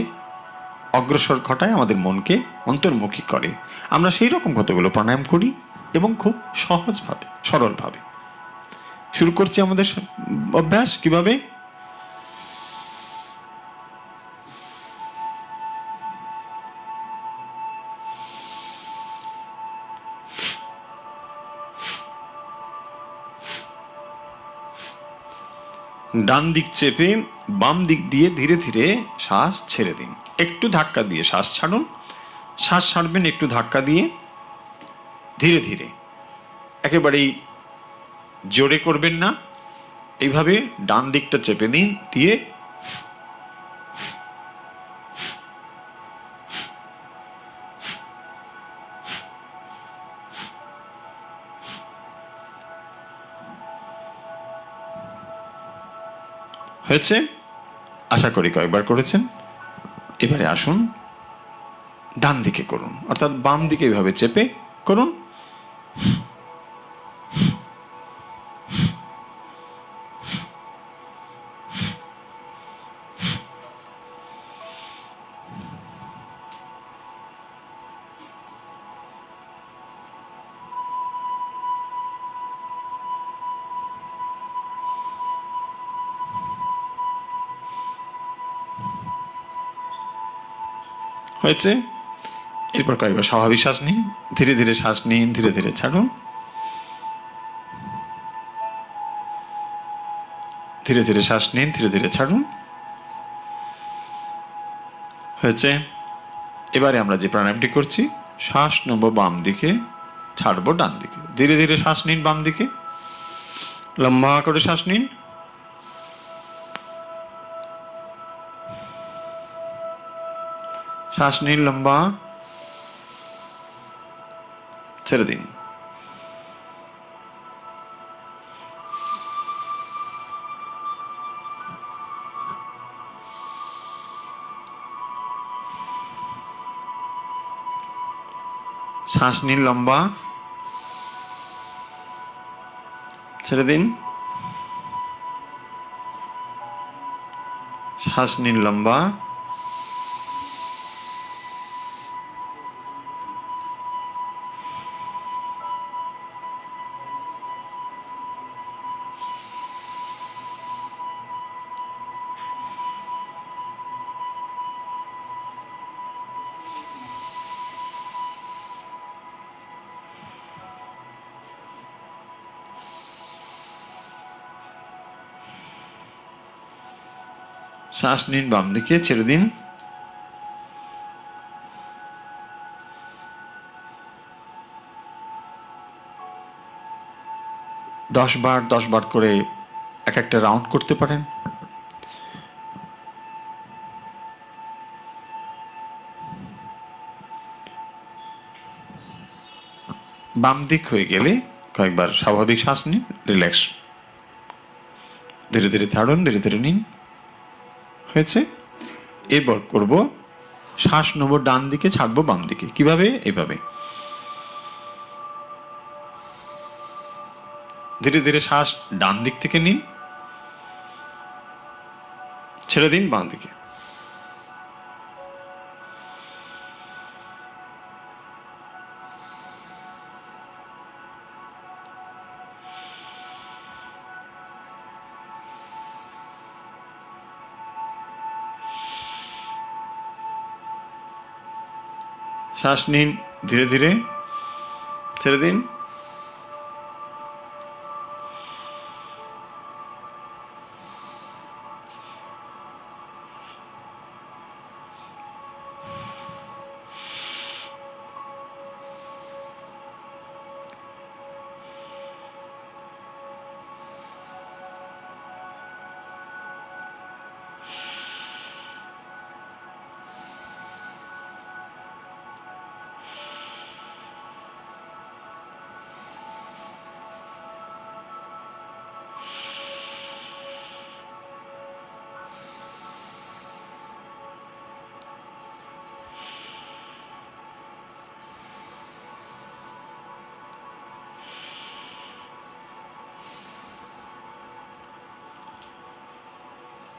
অগ্রসর ঘটায়, আমাদের মনকে অন্তর্মুখী করে। আমরা সেই রকম কতগুলো প্রাণায়াম করি এবং খুব সহজভাবে, সরলভাবে শুরু করছি আমাদের অভ্যাস। কিভাবে? ডান দিক চেপে বাম দিক দিয়ে ধীরে ধীরে শ্বাস ছেড়ে দিন। একটু ধাক্কা দিয়ে শ্বাস ছাড়ুন। শ্বাস ছাড়বেন একটু ধাক্কা দিয়ে, ধীরে ধীরে, একেবারেই জোরে করবেন না। এইভাবে ডান দিকটা চেপে দিন, দিয়ে হয়েছে? আশা করি কয়েকবার করেছেন। এবারে আসুন ডান দিকে করুন, অর্থাৎ বাম দিকে এভাবে চেপে করুন। হয়েছে? এরপর কয়েকবার স্বাভাবিক শ্বাস নিন, ধীরে ধীরে শ্বাস নিন, ধীরে ধীরে ছাড়ুন, ধীরে ধীরে শ্বাস নিন, ধীরে ধীরে ছাড়ুন। হয়েছে? এবারে আমরা যে প্রাণায়ামটি করছি, শ্বাস নেব বাম দিকে, ছাড়বো ডান দিকে। ধীরে ধীরে শ্বাস নিন বাম দিকে, লম্বা করে শ্বাস নিন, শ্বাস নিন লম্বা, ছেড়ে দিন। শ্বাস নিন লম্বা, ছেড়ে দিন। শ্বাস নিন লম্বা, শ্বাস নিন বাম দিকে, ছেড়ে দিন। 10 বার 10 বার করে এক একটা রাউন্ড করতে পারেন। বাম দিক হয়ে গেলে কয়েকবার স্বাভাবিক শ্বাস নিন, রিল্যাক্স, ধীরে ধীরে ছাড়ুন, ধীরে ধীরে নিন। হয়েছে? এবার করব শ্বাস নেব ডান দিকে, ছাড়বো বাম দিকে। কিভাবে? এভাবে ধীরে ধীরে শ্বাস ডান দিক থেকে নিন, ছেড়ে দিন বাম দিকে। শ্বাস নিন ধীরে ধীরে, ছেড়ে দিন।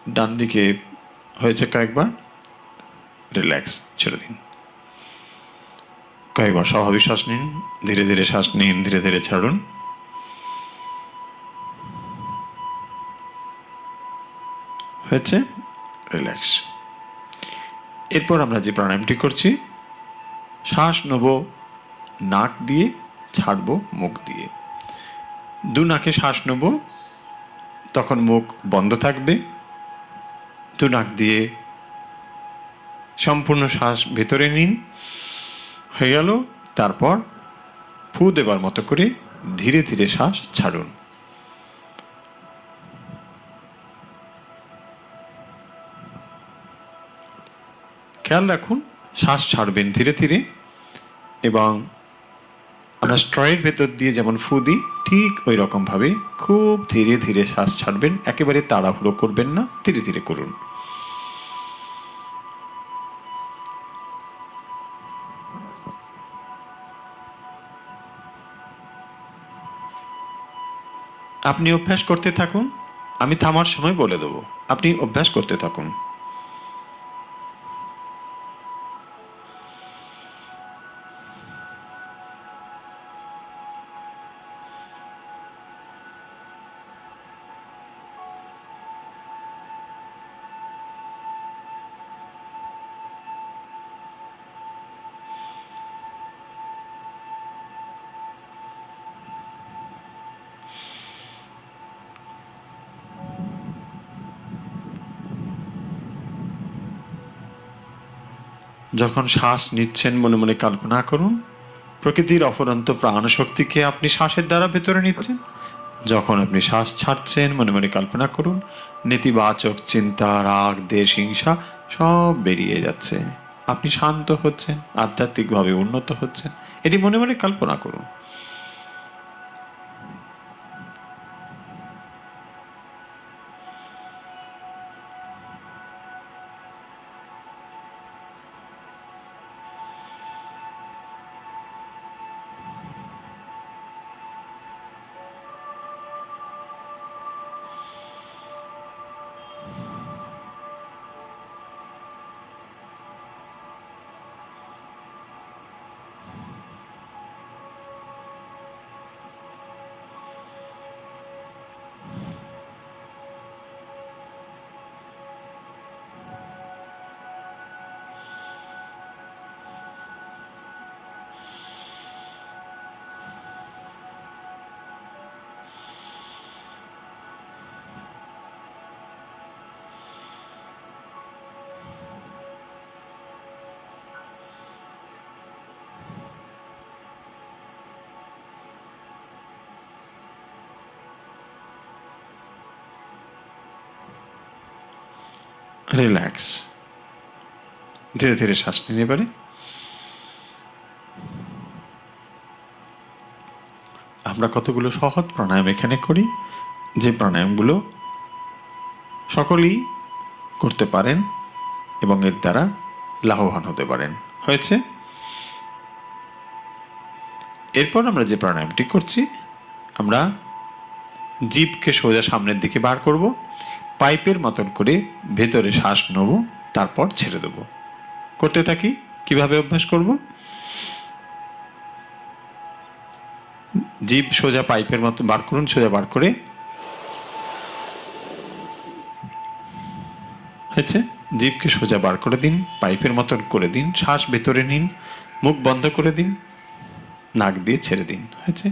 ডান দিকে হয়েছে কয়েকবার, রিল্যাক্স, ছেড়ে দিন। কয়েকবার স্বাভাবিক শ্বাস নিন, ধীরে ধীরে শ্বাস নিন, ধীরে ধীরে ছাড়ুন। হয়েছে, রিল্যাক্স। এরপর আমরা যে প্রাণায়ামটি করছি, শ্বাস নেব নাক দিয়ে, ছাড়ব মুখ দিয়ে। দু নাকে শ্বাস নেব, তখন মুখ বন্ধ থাকবে। দু নাক দিয়ে সম্পূর্ণ শ্বাস ভেতরে নিন, হয়ে গেল। তারপর ফু দেবার মতো করে ধীরে ধীরে শ্বাস ছাড়ুন। খেয়াল রাখুন শ্বাস ছাড়বেন ধীরে ধীরে, এবং আমরা স্ট্রয়ের ভেতর দিয়ে যেমন ফু দিই ঠিক ওই রকমভাবে খুব ধীরে ধীরে শ্বাস ছাড়বেন। একেবারে তাড়াহুড়ো করবেন না, ধীরে ধীরে করুন। আপনি অভ্যাস করতে থাকুন, আমি থামার সময় বলে দেবো, আপনি অভ্যাস করতে থাকুন। যখন শ্বাস নিচ্ছেন মনে মনে কল্পনা করুন প্রকৃতির অফুরন্ত প্রাণশক্তিকে আপনি শ্বাসের দ্বারা ভেতরে নিচ্ছেন। যখন আপনি শ্বাস ছাড়ছেন মনে মনে কল্পনা করুন নেতিবাচক চিন্তা, রাগ, দ্বেষ, হিংসা সব বেরিয়ে যাচ্ছে। আপনি শান্ত হচ্ছেন, আধ্যাত্মিকভাবে উন্নত হচ্ছেন। এটি মনে মনে কল্পনা করুন। রিল্যাক্স, ধীরে ধীরে শ্বাস নিন। এবারে আমরা কতগুলো সহজ প্রাণায়াম এখানে করি, যে প্রাণায়ামগুলো সকলেই করতে পারেন এবং এর দ্বারা লাভবান হতে পারেন। হয়েছে। এরপর আমরা যে প্রাণায়ামটি করছি, আমরা জিভকে সোজা সামনের দিকে বার করব, পাইপের মতন করে ভেতরে শ্বাস নেব, তারপর ছেড়ে দেব। করতে থাকি। কিভাবে অভ্যাস করব? জিভ সোজা পাইপের মতো বার করুন, সোজা বার করে। হয়েছে। জিভকে সোজা বার করে দিন, পাইপের মতন করে দিন, শ্বাস ভেতরে নিন, মুখ বন্ধ করে দিন, নাক দিয়ে ছেড়ে দিন। হয়েছে।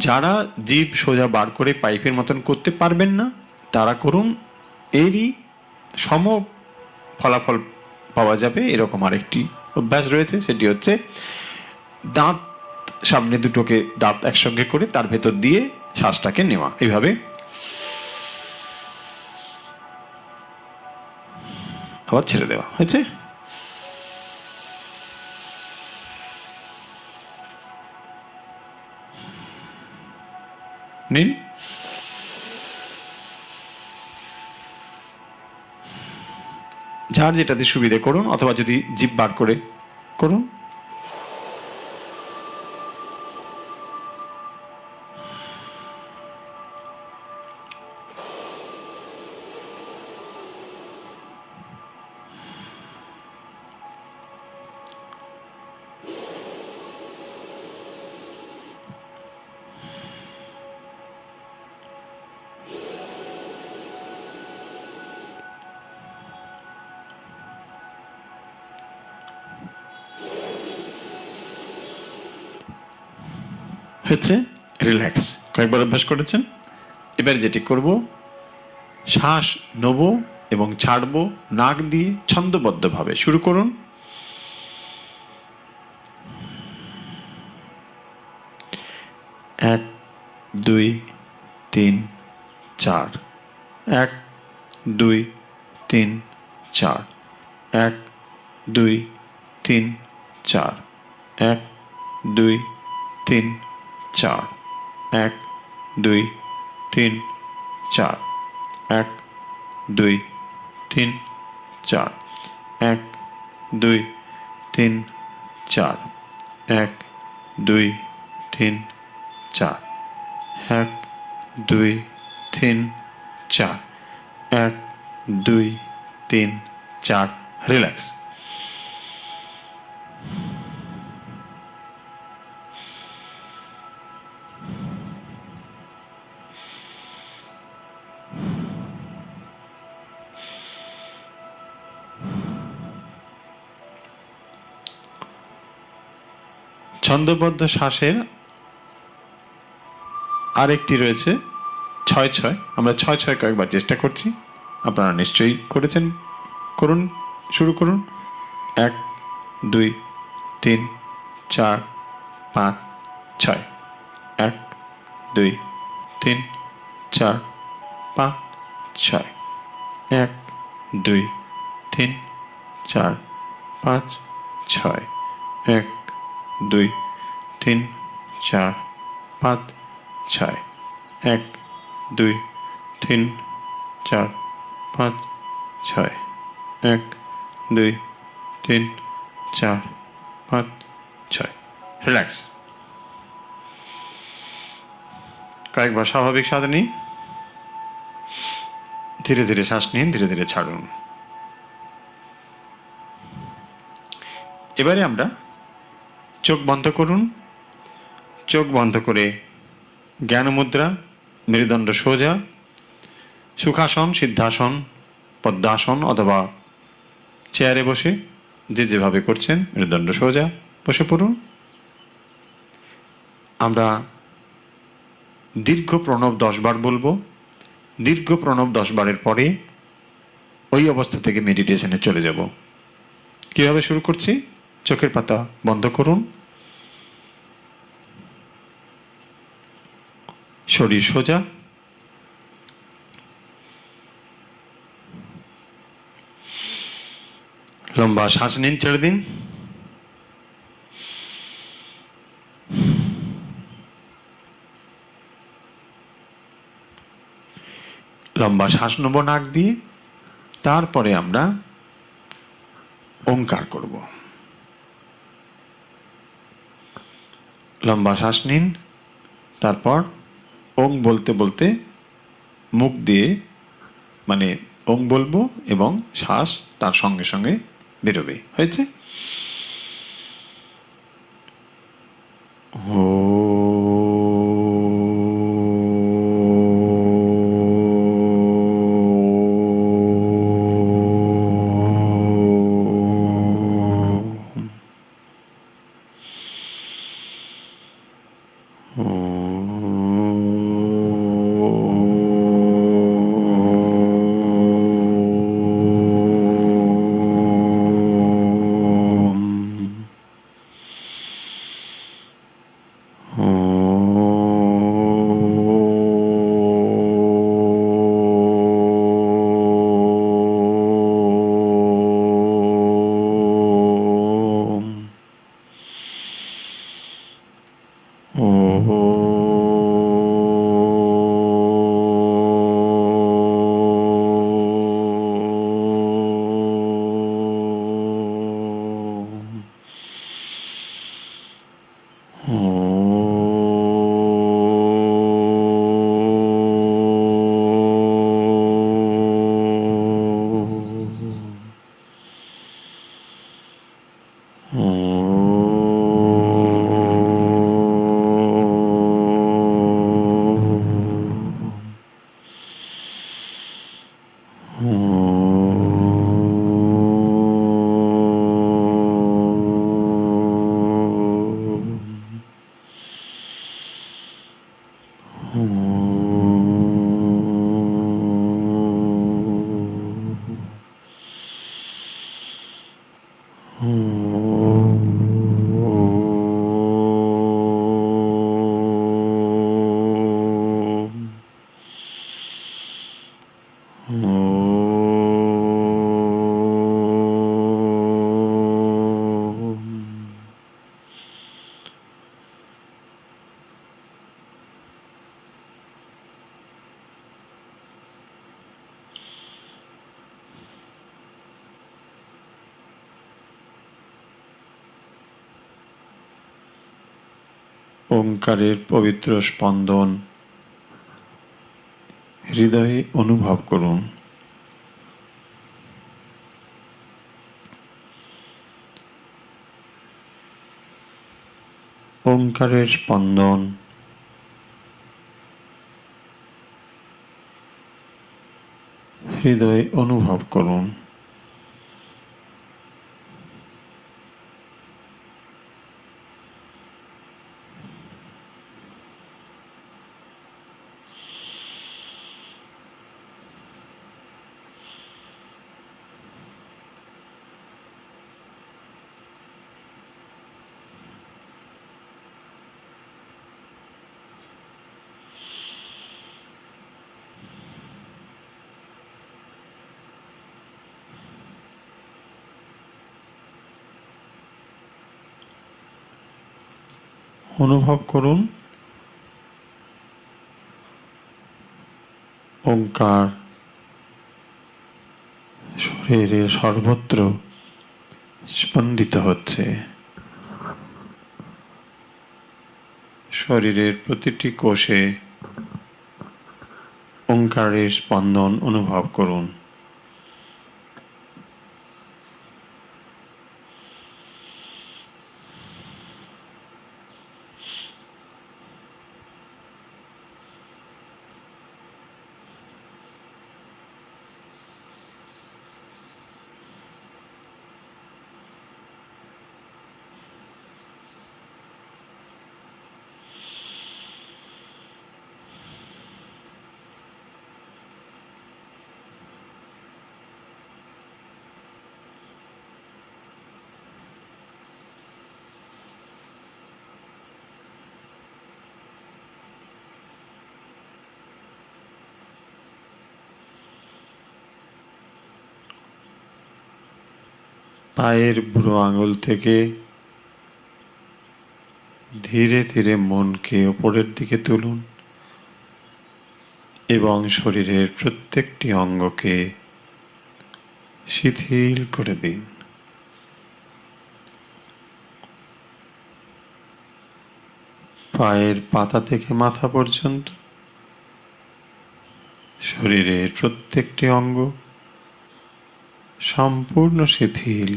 যারা জিভ সোজা বার করে পাইপের মতন করতে পারবেন না তারা করুন। এরই সম ফলাফল পাওয়া যাবে এরকম আরেকটি অভ্যাস রয়েছে, সেটি হচ্ছে দাঁত সামনে দুটোকে দাঁত একসঙ্গে করে তার ভেতর দিয়ে শ্বাসটাকে নেওয়া। এইভাবে আবার ছেড়ে দেওয়া। হয়েছে। নিন। যার যেটাতে সুবিধে করুন, অথবা যদি জিভ বার করে করুন। হচ্ছে রিল্যাক্স। কয়েকবার অভ্যাস করেছেন? এবার যেটি করব, শ্বাস নেব এবং ছাড়ব নাক দিয়ে ছন্দবদ্ধভাবে। শুরু করুন। 1 2 3 4, 1 2 3 4, 1 2 3 4, 1 2 3 4, 1 2 3 4, 1 2 3 4, 1 2 3 4, 1 2 3 4, 1 2 3 4, 1 2 3 4, রিল্যাক্স। ছন্দবদ্ধ শ্বাসের আরেকটি রয়েছে 6-6। আমরা 6-6 কয়েকবার চেষ্টা করছি, আপনারা নিশ্চয়ই করেছেন। করুন, শুরু করুন। 1 2 3 4 5 6, 1 2 3 4 5 6, 1 2 3 4 5 6, 1 2 3 4 5 6, 1 2 3 4 5 6, 1 2 3 4 5 6, রিল্যাক্স। কয়েকবার স্বাভাবিক স্বাদে নিন, ধীরে ধীরে শ্বাস নিন, ধীরে ধীরে ছাড়ুন। এবারে আমরা চোখ বন্ধ করুন। চোখ বন্ধ করে জ্ঞান মুদ্রা, মেরুদণ্ড সোজা, সুখাসন, সিদ্ধাসন, পদ্মাসন অথবা চেয়ারে বসে যে যেভাবে করছেন মেরুদণ্ড সোজা বসে পড়ুন। আমরা দীর্ঘ প্রণব 10 বার বলবো। দীর্ঘ প্রণব 10 বারের পরে ওই অবস্থা থেকে মেডিটেশনে চলে যাব। কিভাবে শুরু করছি? চোখের পাতা বন্ধ করুন, শরীর সোজা, লম্বা শ্বাস নিন, ছেড়ে দিন। লম্বা শ্বাস নেব নাক দিয়ে, তারপরে আমরা ওঙ্কার করব। লম্বা শ্বাস নিন, তারপর ওং বলতে বলতে মুখ দিয়ে মানে ওং বলবো এবং শ্বাস তার সঙ্গে সঙ্গে বেরোবে। হয়েছে? ওঙ্কারের পবিত্র স্পন্দন হৃদয়ে অনুভব করুন। ওঙ্কারের স্পন্দন হৃদয়ে অনুভব করুন। অনুভব করুন ওঙ্কার শরীরের সর্বত্র স্পন্দিত হচ্ছে। শরীরের প্রতিটি কোষে ওঙ্কারের স্পন্দন অনুভব করুন। পায়ের বুড়ো আঙুল থেকে ধীরে ধীরে মনকে ওপরের দিকে তুলুন এবং শরীরের প্রত্যেকটি অঙ্গকে শিথিল করে দিন। পায়ের পাতা থেকে মাথা পর্যন্ত শরীরের প্রত্যেকটি অঙ্গ সম্পূর্ণ শিথিল।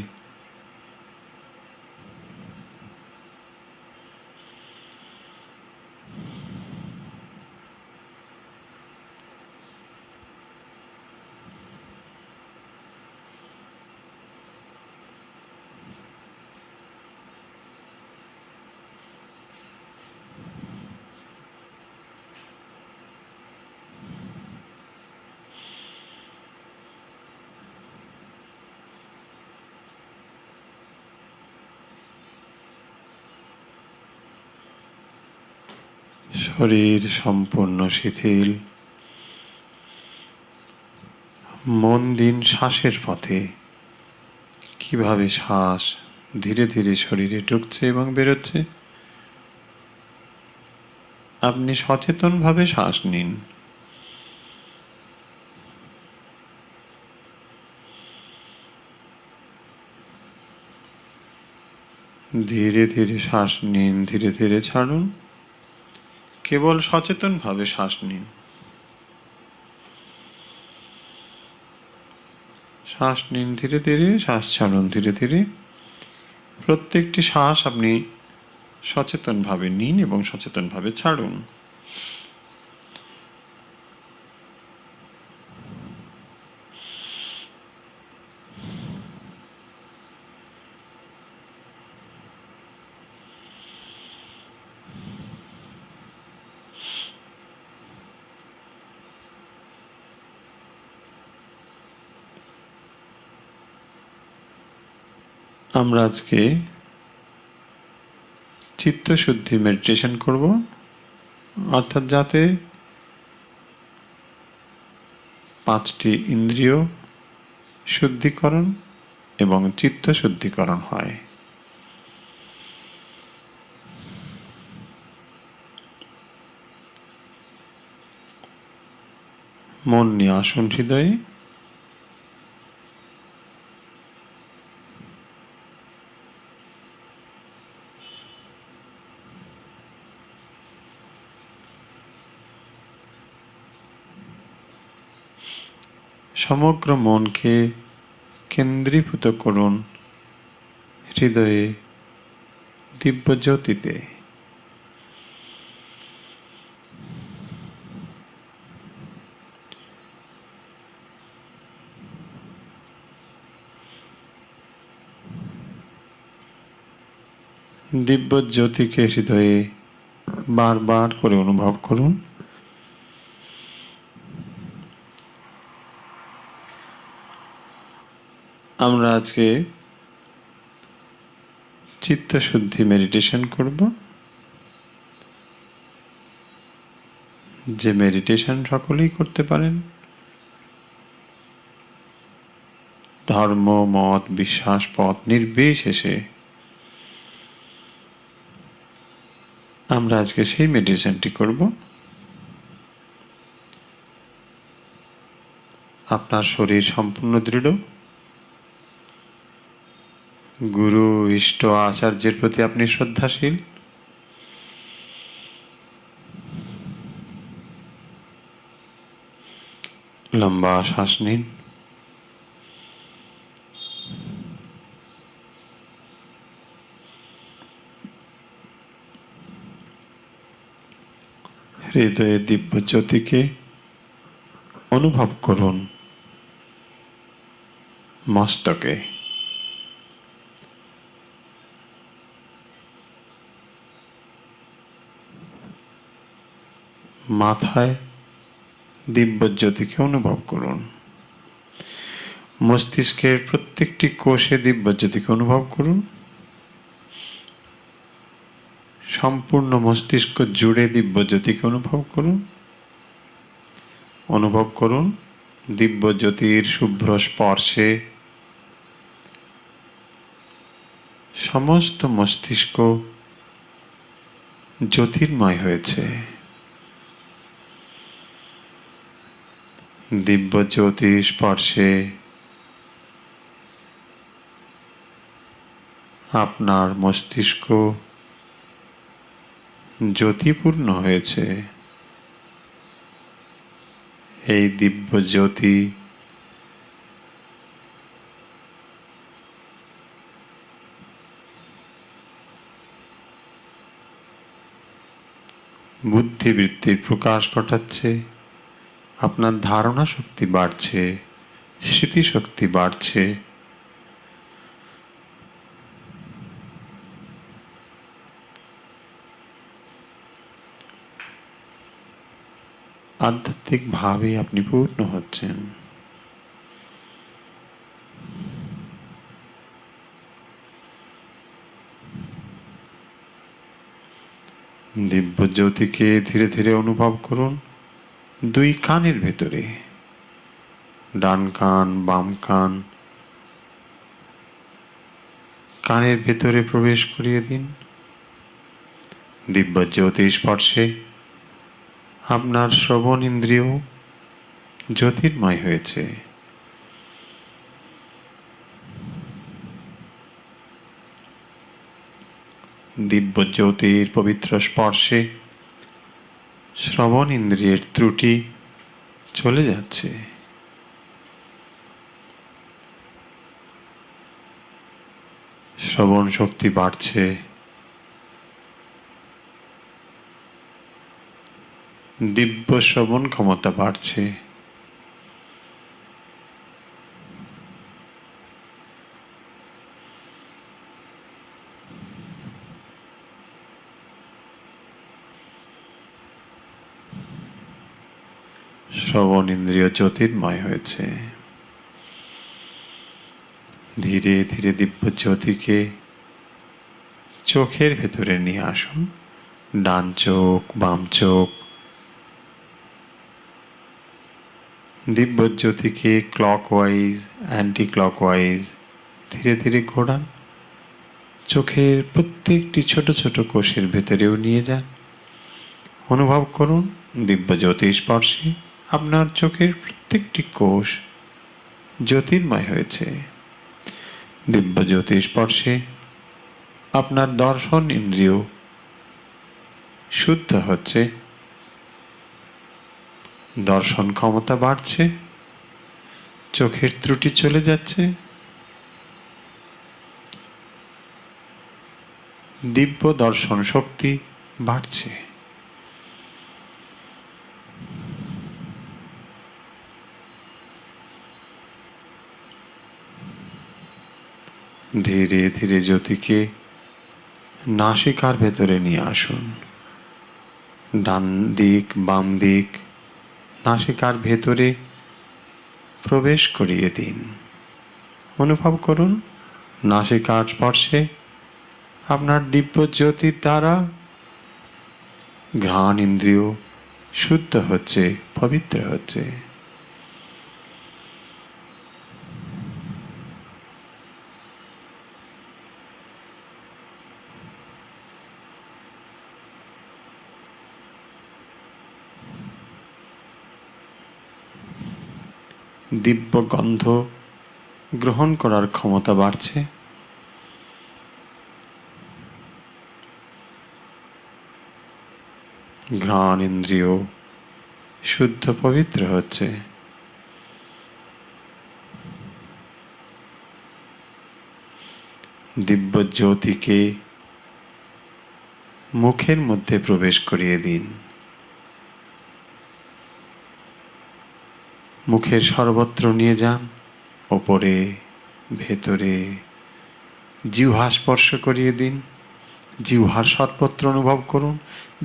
শরীর সম্পূর্ণ শিথিল। মন দিন শ্বাসের পথে, কিভাবে শ্বাস ধীরে ধীরে শরীরে ঢুকছে এবং বেরোচ্ছে। আপনি সচেতনভাবে শ্বাস নিন। ধীরে ধীরে শ্বাস নিন, ধীরে ধীরে ছাড়ুন। কেবল সচেতনভাবে শ্বাস নিন। শ্বাস নিন ধীরে ধীরে, শ্বাস ছাড়ুন ধীরে ধীরে। প্রত্যেকটি শ্বাস আপনি সচেতনভাবে নিন এবং সচেতনভাবে ছাড়ুন। আমরা আজকে চিত্তশুদ্ধি মেডিটেশন করব, অর্থাৎ যাতে 5টি ইন্দ্রিয় শুদ্ধিকরণ এবং চিত্ত শুদ্ধিকরণ হয়। মন নিয়ে আসুন হৃদয়ে। সমগ্র মনকে কেন্দ্রীভূত করুন হৃদয়ে দিব্য জ্যোতিতে। দিব্য জ্যোতিকে হৃদয়ে বারবার করে অনুভব করুন। আমরা আজকে চিত্তশুদ্ধি মেডিটেশন করব, যে মেডিটেশন সকলেই করতে পারেন। ধর্ম, মত, বিশ্বাস, পথ নির্বিশেষে আমরা আজকে সেই মেডিটেশনটি করব। আপনার শরীর সম্পূর্ণ দৃঢ়। গুরু, ইষ্ট, আচার্যের প্রতি আপনি শ্রদ্ধাশীল। লম্বা শ্বাস নিন। হৃদয়ে দিব্য জ্যোতিকে অনুভব করুন মস্তকে। মাথায় দিব্য জ্যোতিকে অনুভব করুন। মস্তিষ্কের প্রত্যেকটি কোষে দিব্য জ্যোতিকে অনুভব করুন। সম্পূর্ণ মস্তিষ্ক জুড়ে দিব্য জ্যোতিকে অনুভব করুন। অনুভব করুন দিব্য জ্যোতির শুভ্র স্পর্শে সমস্ত মস্তিষ্ক জ্যোতির্ময় হয়েছে। দিব্য জ্যোতি স্পর্শে আপনার মস্তিষ্ক জ্যোতিপূর্ণ হয়েছে। এই দিব্য জ্যোতি বুদ্ধিবৃত্তির প্রকাশ ঘটাচ্ছে। আপনার ধারণা শক্তি বাড়ছে, স্মৃতিশক্তি বাড়ছে। আধ্যাত্মিকভাবে আপনি পূর্ণ হচ্ছেন। দিব্য জ্যোতিকে ধীরে ধীরে অনুভব করুন দুই কানের ভেতরে। ডান কান, বাম কান, কানের ভেতরে প্রবেশ করিয়ে দিন। দিব্য জ্যোতির স্পর্শে আপনার শ্রবণ ইন্দ্রিয় জ্যোতির্ময় হয়েছে। দিব্য জ্যোতির পবিত্র স্পর্শে শ্রবণ ইন্দ্রিয়ের ত্রুটি চলে যাচ্ছে। শ্রবণ শক্তি বাড়ছে। দিব্য শ্রবণ ক্ষমতা বাড়ছে। শ্রবণ ইন্দ্রিয় জ্যোতির্ময় হয়েছে। ধীরে ধীরে দিব্য জ্যোতিকে চোখের ভেতরে নিয়ে আসুন। ডান চোখ, বাম চোখ। দিব্য জ্যোতিকে ক্লকওয়াইজ, অ্যান্টি ক্লকওয়াইজ ধীরে ধীরে ঘোরান। চোখের প্রত্যেকটি ছোট ছোট কোষের ভেতরেও নিয়ে যান। অনুভব করুন দিব্য জ্যোতি স্পর্শে আপনার চোখের প্রত্যেকটি কোষ জ্যোতির্ময় হয়েছে। দিব্য জ্যোতি স্পর্শে আপনার দর্শন ইন্দ্রিয় শুদ্ধ হচ্ছে। দর্শন ক্ষমতা বাড়ছে। চোখের ত্রুটি চলে যাচ্ছে, দিব্য দর্শন শক্তি বাড়ছে। ধীরে ধীরে জ্যোতিকে নাসিকার ভেতরে নিয়ে আসুন। ডান দিক বাম দিক নাসিকার ভেতরে প্রবেশ করিয়ে দিন। অনুভব করুন নাসিকার স্পর্শে আপনার দিব্য জ্যোতির দ্বারা ঘ্রাণ ইন্দ্রিয় শুদ্ধ হচ্ছে, পবিত্র হচ্ছে। দিব্য গন্ধ গ্রহণ করার ক্ষমতা বাড়ছে। ঘ্রাণ ইন্দ্রিয় শুদ্ধ পবিত্র হচ্ছে। দিব্য জ্যোতিকে মুখের মধ্যে প্রবেশ করিয়ে দিন। মুখের সর্বত্র নিয়ে যান, ওপরে ভেতরে জিহ্বা স্পর্শ করিয়ে দিন। জিহ্বার সর্বত্র অনুভব করুন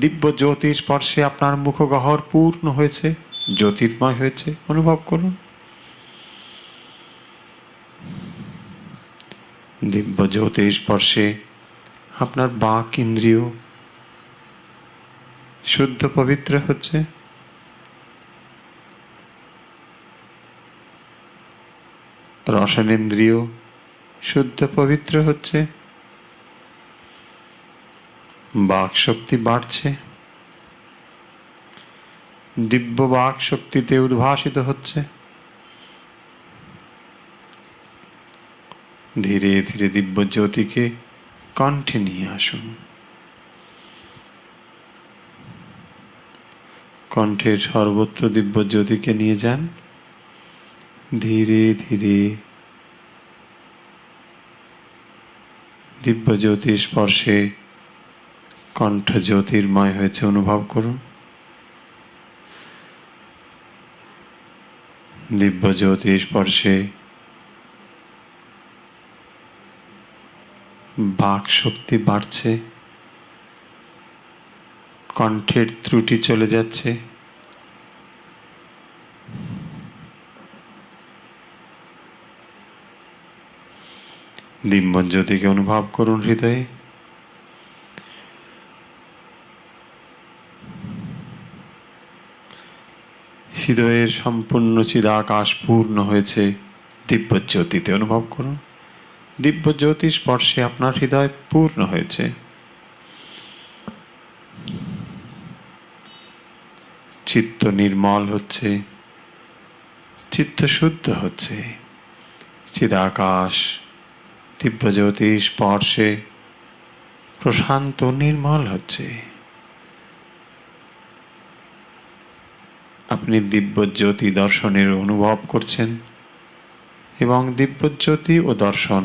দিব্য জ্যোতির স্পর্শে আপনার মুখগহ্বর পূর্ণ হয়েছে, জ্যোতির্ময় হয়েছে। অনুভব করুন দিব্য জ্যোতির স্পর্শে আপনার বাক ইন্দ্রিয় শুদ্ধ পবিত্র হচ্ছে। রসনেন্দ্রিয় শুদ্ধ পবিত্র হচ্ছে। বাক শক্তি বাড়ছে, দিব্য বাক শক্তিতে উদ্ভাসিত হচ্ছে। ধীরে ধীরে দিব্য জ্যোতিকে কণ্ঠে নিয়ে আসুন। কণ্ঠের সর্বত্র দিব্য জ্যোতিকে নিয়ে যান। ধীরে ধীরে দিব্য জ্যোতির স্পর্শে কণ্ঠ জ্যোতির্ময় হয়েছে। অনুভব করুন দিব্য জ্যোতির স্পর্শে বাক শক্তি বাড়ছে, কণ্ঠের ত্রুটি চলে যাচ্ছে। দিব্য জ্যোতিকে অনুভব করুন হৃদয়ে। হৃদয়ের সম্পূর্ণ চিদাকাশ পূর্ণ হয়েছে দিব্য জ্যোতিতে। অনুভব করুন দিব্য জ্যোতি স্পর্শে আপনার হৃদয় পূর্ণ হয়েছে। চিত্ত নির্মল হচ্ছে, চিত্ত শুদ্ধ হচ্ছে। চিদাকাশ দিব্য জ্যোতি স্পর্শে প্রশান্ত নির্মল হচ্ছে। আপনি দিব্য জ্যোতি দর্শনের অনুভব করছেন এবং দিব্য জ্যোতি ও দর্শন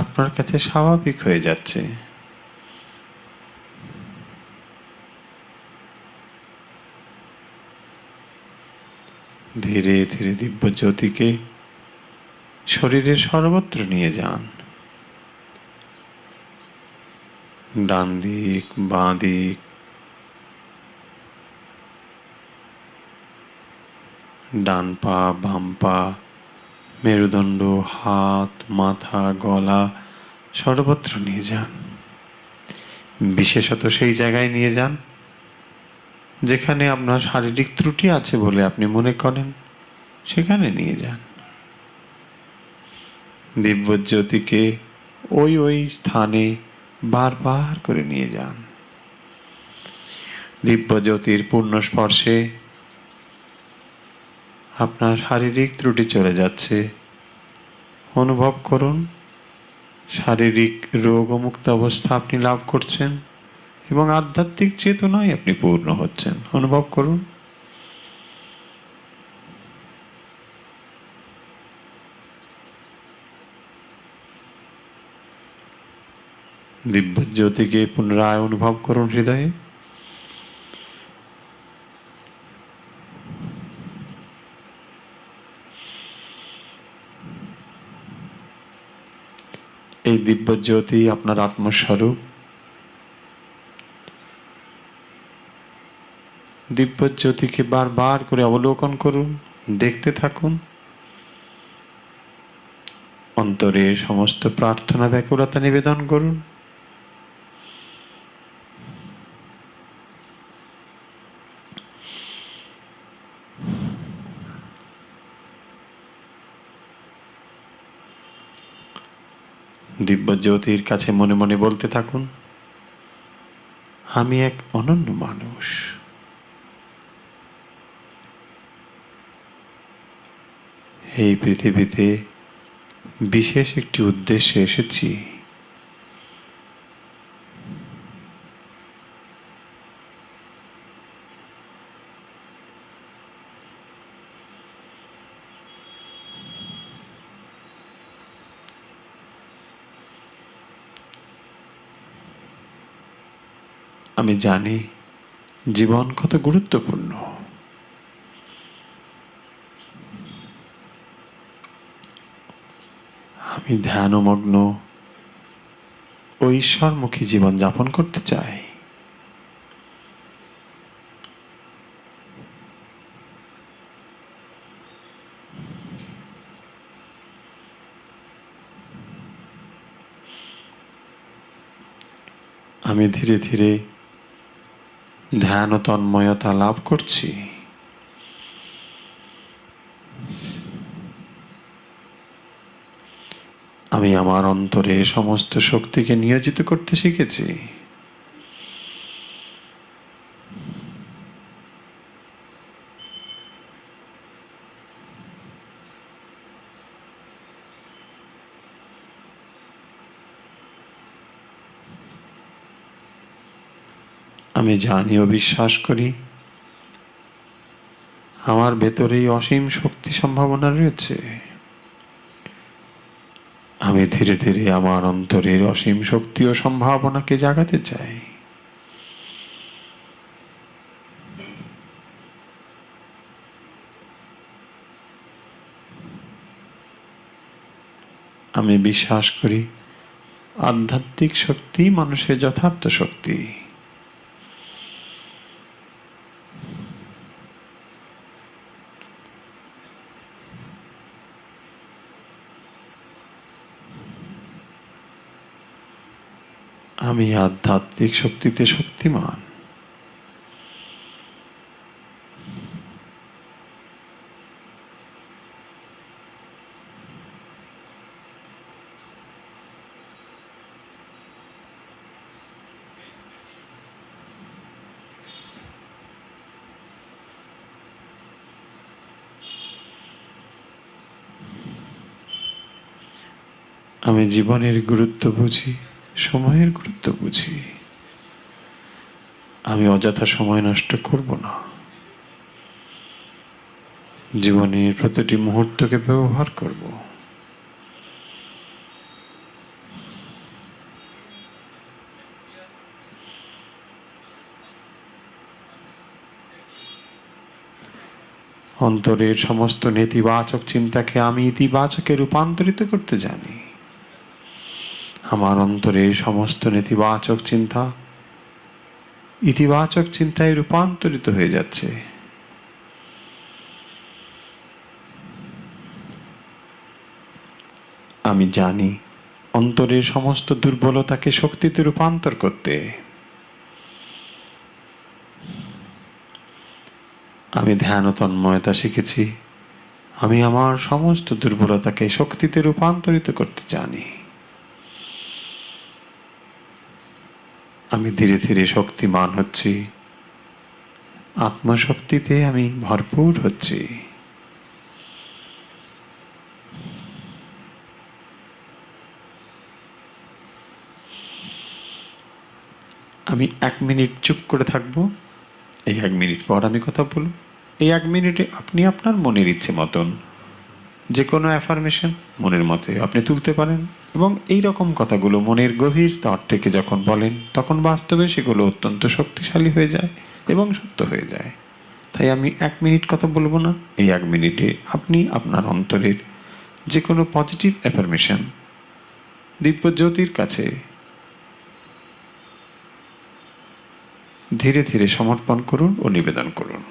আপনার কাছে স্বাভাবিক হয়ে যাচ্ছে। ধীরে ধীরে দিব্য জ্যোতিকে শরীরের সর্বত্র নিয়ে যান। ডান দিক বাঁ দিক, ডান পা বাম পা, মেরুদণ্ড, হাত, মাথা, গলা সর্বত্র নিয়ে যান। বিশেষত সেই জায়গায় নিয়ে যান যেখানে আপনার শারীরিক ত্রুটি আছে বলে আপনি মনে করেন, সেখানে নিয়ে যান। দিব্য জ্যোতিকে ওই ওই স্থানে বারবার করে নিয়ে যান। দিব্য জ্যোতির পূর্ণ স্পর্শে আপনার শারীরিক ত্রুটি চলে যাচ্ছে। অনুভব করুন শারীরিক রোগমুক্ত অবস্থা আপনি লাভ করছেন এবং আধ্যাত্মিক চেতনায় আপনি পূর্ণ হচ্ছেন। অনুভব করুন। দিব্য জ্যোতিকে পুনরায় অনুভব করুন হৃদয়ে। এই দিব্য জ্যোতি আপনার আত্মস্বরূপ। দিব্য জ্যোতিকে বারবার করে অবলোকন করুন, দেখতে থাকুন। অন্তরের সমস্ত প্রার্থনা ব্যাকুলতা নিবেদন করুন। দিব্য জ্যোতির কাছে মনে মনে বলতে থাকুন, আমি এক অনন্য মানুষ। এই পৃথিবীতে বিশেষ একটি উদ্দেশ্যে এসেছি। আমি জানি জীবন কত গুরুত্বপূর্ণ। আমি ধ্যানমগ্ন ও ঈশ্বরমুখী জীবন যাপন করতে চাই। আমি ধীরে ধীরে ধ্যান ও তন্ময়তা লাভ করছি। আমি আমার অন্তরে সমস্ত শক্তিকে নিয়োজিত করতে শিখেছি। আমি জানি ও বিশ্বাস করি আমার ভেতরেই অসীম শক্তি সম্ভাবনা রয়েছে। আমি ধীরে ধীরে আমার অন্তরের অসীম শক্তি ও সম্ভাবনাকে জাগাতে চাই। আমি বিশ্বাস করি আধ্যাত্মিক শক্তি মানুষের যথার্থ শক্তি। আমি আধ্যাত্মিক শক্তিতে শক্তিমান। আমি জীবনের গুরুত্ব বুঝি, সময়ের গুরুত্ব বুঝি। আমি অযথা সময় নষ্ট করব না। জীবনের প্রতিটি মুহূর্তকে ব্যবহার করব। অন্তরের সমস্ত নেতিবাচক চিন্তাকে আমি ইতিবাচকে রূপান্তরিত করতে জানি। আমার অন্তরের সমস্ত নেতিবাচক চিন্তা ইতিবাচক চিন্তায় রূপান্তরিত হয়ে যাচ্ছে। আমি জানি অন্তরের সমস্ত দুর্বলতাকে শক্তিতে রূপান্তর করতে। আমি ধ্যান ও তন্ময়তা শিখেছি। আমি আমার সমস্ত দুর্বলতাকে শক্তিতে রূপান্তরিত করতে জানি। আমি ধীরে ধীরে শক্তিমান হচ্ছি। আত্মশক্তিতে আমি ভরপুর হচ্ছি। আমি 1 মিনিট চুপ করে থাকবো, এই 1 মিনিট পর আমি কথা বলব। এই 1 মিনিটে আপনি আপনার মনের ইচ্ছে মতন যে কোনো অ্যাফার্মেশন মনের মতে আপনি তুলতে পারেন, এবং এই রকম কথাগুলো মনের গভীর স্তর থেকে যখন বলেন তখন বাস্তবে সেগুলো অত্যন্ত শক্তিশালী হয়ে যায় এবং সত্য হয়ে যায়। তাই আমি 1 মিনিট কথা বলবো না, এই 1 মিনিটে আপনি আপনার অন্তরের যে কোনো পজিটিভ অ্যাফার্মেশন দিব্যজ্যোতির কাছে ধীরে ধীরে সমর্পণ করুন ও নিবেদন করুন।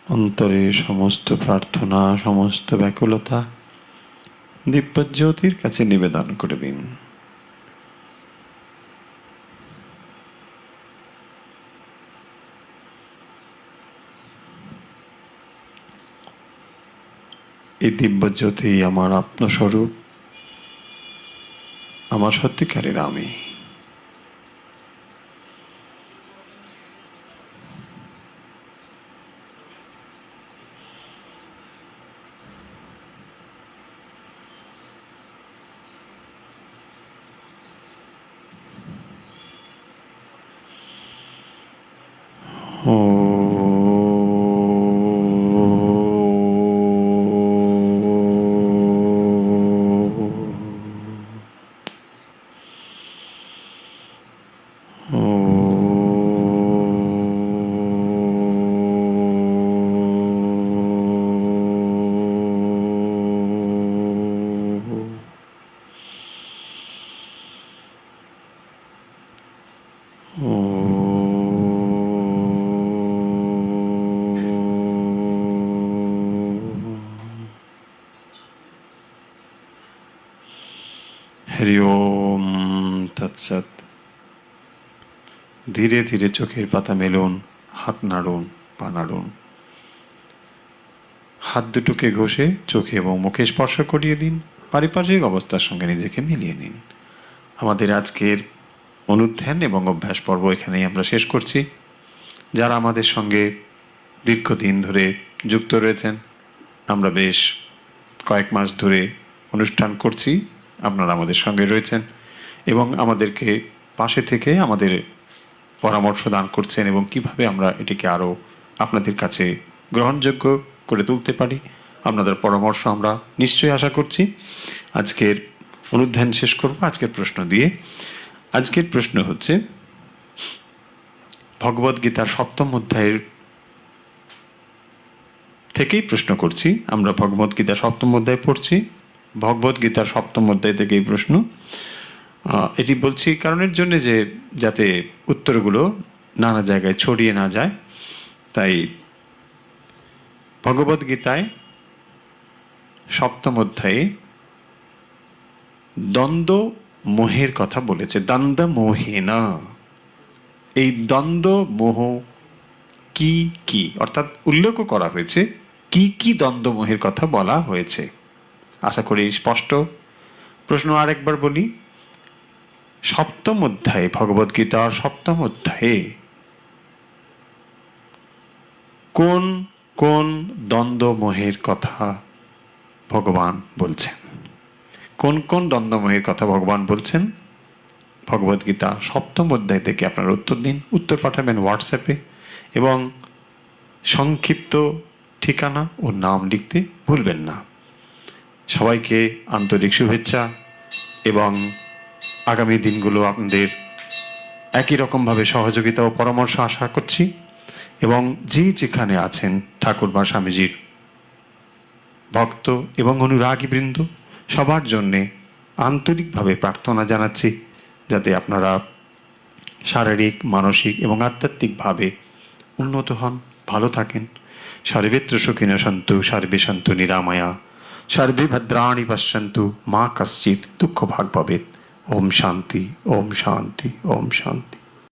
অন্তরে সমস্ত প্রার্থনা, সমস্ত ব্যাকুলতা দিব্যজ্যোতির কাছে নিবেদন করে দিন। এই দিব্যজ্যোতি আমার আত্মস্বরূপ, আমার সত্যিকারের আমি। হরি ওম তৎসৎ। ধীরে ধীরে চোখের পাতা মেলুন, হাত নাড়ুন, পা নাড়ুন। হাত দুটোকে ঘষে চোখে এবং মুখে স্পর্শ করিয়ে দিন। পারিপার্শ্বিক অবস্থার সঙ্গে নিজেকে মিলিয়ে নিন। আমাদের আজকের অনুধ্যান এবং অভ্যাস পর্ব এখানেই আমরা শেষ করছি। যারা আমাদের সঙ্গে দীর্ঘদিন ধরে যুক্ত রয়েছেন, আমরা বেশ কয়েক মাস ধরে অনুষ্ঠান করছি, আপনারা আমাদের সঙ্গে রয়েছেন এবং আমাদেরকে পাশে থেকে আমাদের পরামর্শ দান করছেন এবং কিভাবে আমরা এটিকে আরও আপনাদের কাছে গ্রহণযোগ্য করে তুলতে পারি, আপনাদের পরামর্শ আমরা নিশ্চয়ই আশা করছি। আজকের অনুধ্যান শেষ করব আজকের প্রশ্ন দিয়ে। আজকের প্রশ্ন হচ্ছে ভগবদ্গীতার 7ম অধ্যায়ের থেকেই প্রশ্ন করছি। আমরা ভগবদ্গীতার 7ম অধ্যায় পড়ছি। ভগবদ্গীতার 7ম অধ্যায় থেকেই প্রশ্ন। এটি বলছি কারণের জন্য যে যাতে উত্তরগুলো নানা জায়গায় ছড়িয়ে না যায়। তাই ভগবদ্গীতায় 7ম অধ্যায়ে দ্বন্দ্ব মোহের কথা বলেছে। দ্বন্দ্ব মোহেনা। এই দ্বন্দ্ব মোহ কি কি, অর্থাৎ উল্লেখ করা হয়েছে কি কি দ্বন্দ্ব মোহের কথা বলা হয়েছে। আশা করি স্পষ্ট। প্রশ্ন আরেকবার বলি, 7ম অধ্যায়ে, ভগবদ্গীতার 7ম অধ্যায়ে কোন কোন দ্বন্দ্ব মোহের কথা ভগবান বলছেন? কোন কোন দ্বন্দ্ব মোহের কথা ভগবান বলছেন? ভগবদ্গীতা 7ম অধ্যায় থেকে আপনারা উত্তর দিন। উত্তর পাঠাবেন হোয়াটসঅ্যাপে এবং সংক্ষিপ্ত ঠিকানা ও নাম লিখতে ভুলবেন না। সবাইকে আন্তরিক শুভেচ্ছা এবং আগামী দিনগুলো আপনাদের একই রকমভাবে সহযোগিতা ও পরামর্শ আশা করছি, এবং যে যেখানে আছেন ঠাকুর বা স্বামীজির ভক্ত এবং অনুরাগীবৃন্দ সবার জন্যে আন্তরিকভাবে প্রার্থনা জানাচ্ছি, যাতে আপনারা শারীরিক, মানসিক এবং আধ্যাত্মিকভাবে উন্নত হন, ভালো থাকেন। সর্বেত্র সুখিনঃ সন্তু সর্বে সন্তু নিরাময়া সর্বে ভদ্রাণি পশ্যন্তু মা কশ্চিৎ দুঃখ ভাগ ভবেৎ। ওম শান্তি, ওম শান্তি, ওম শান্তি।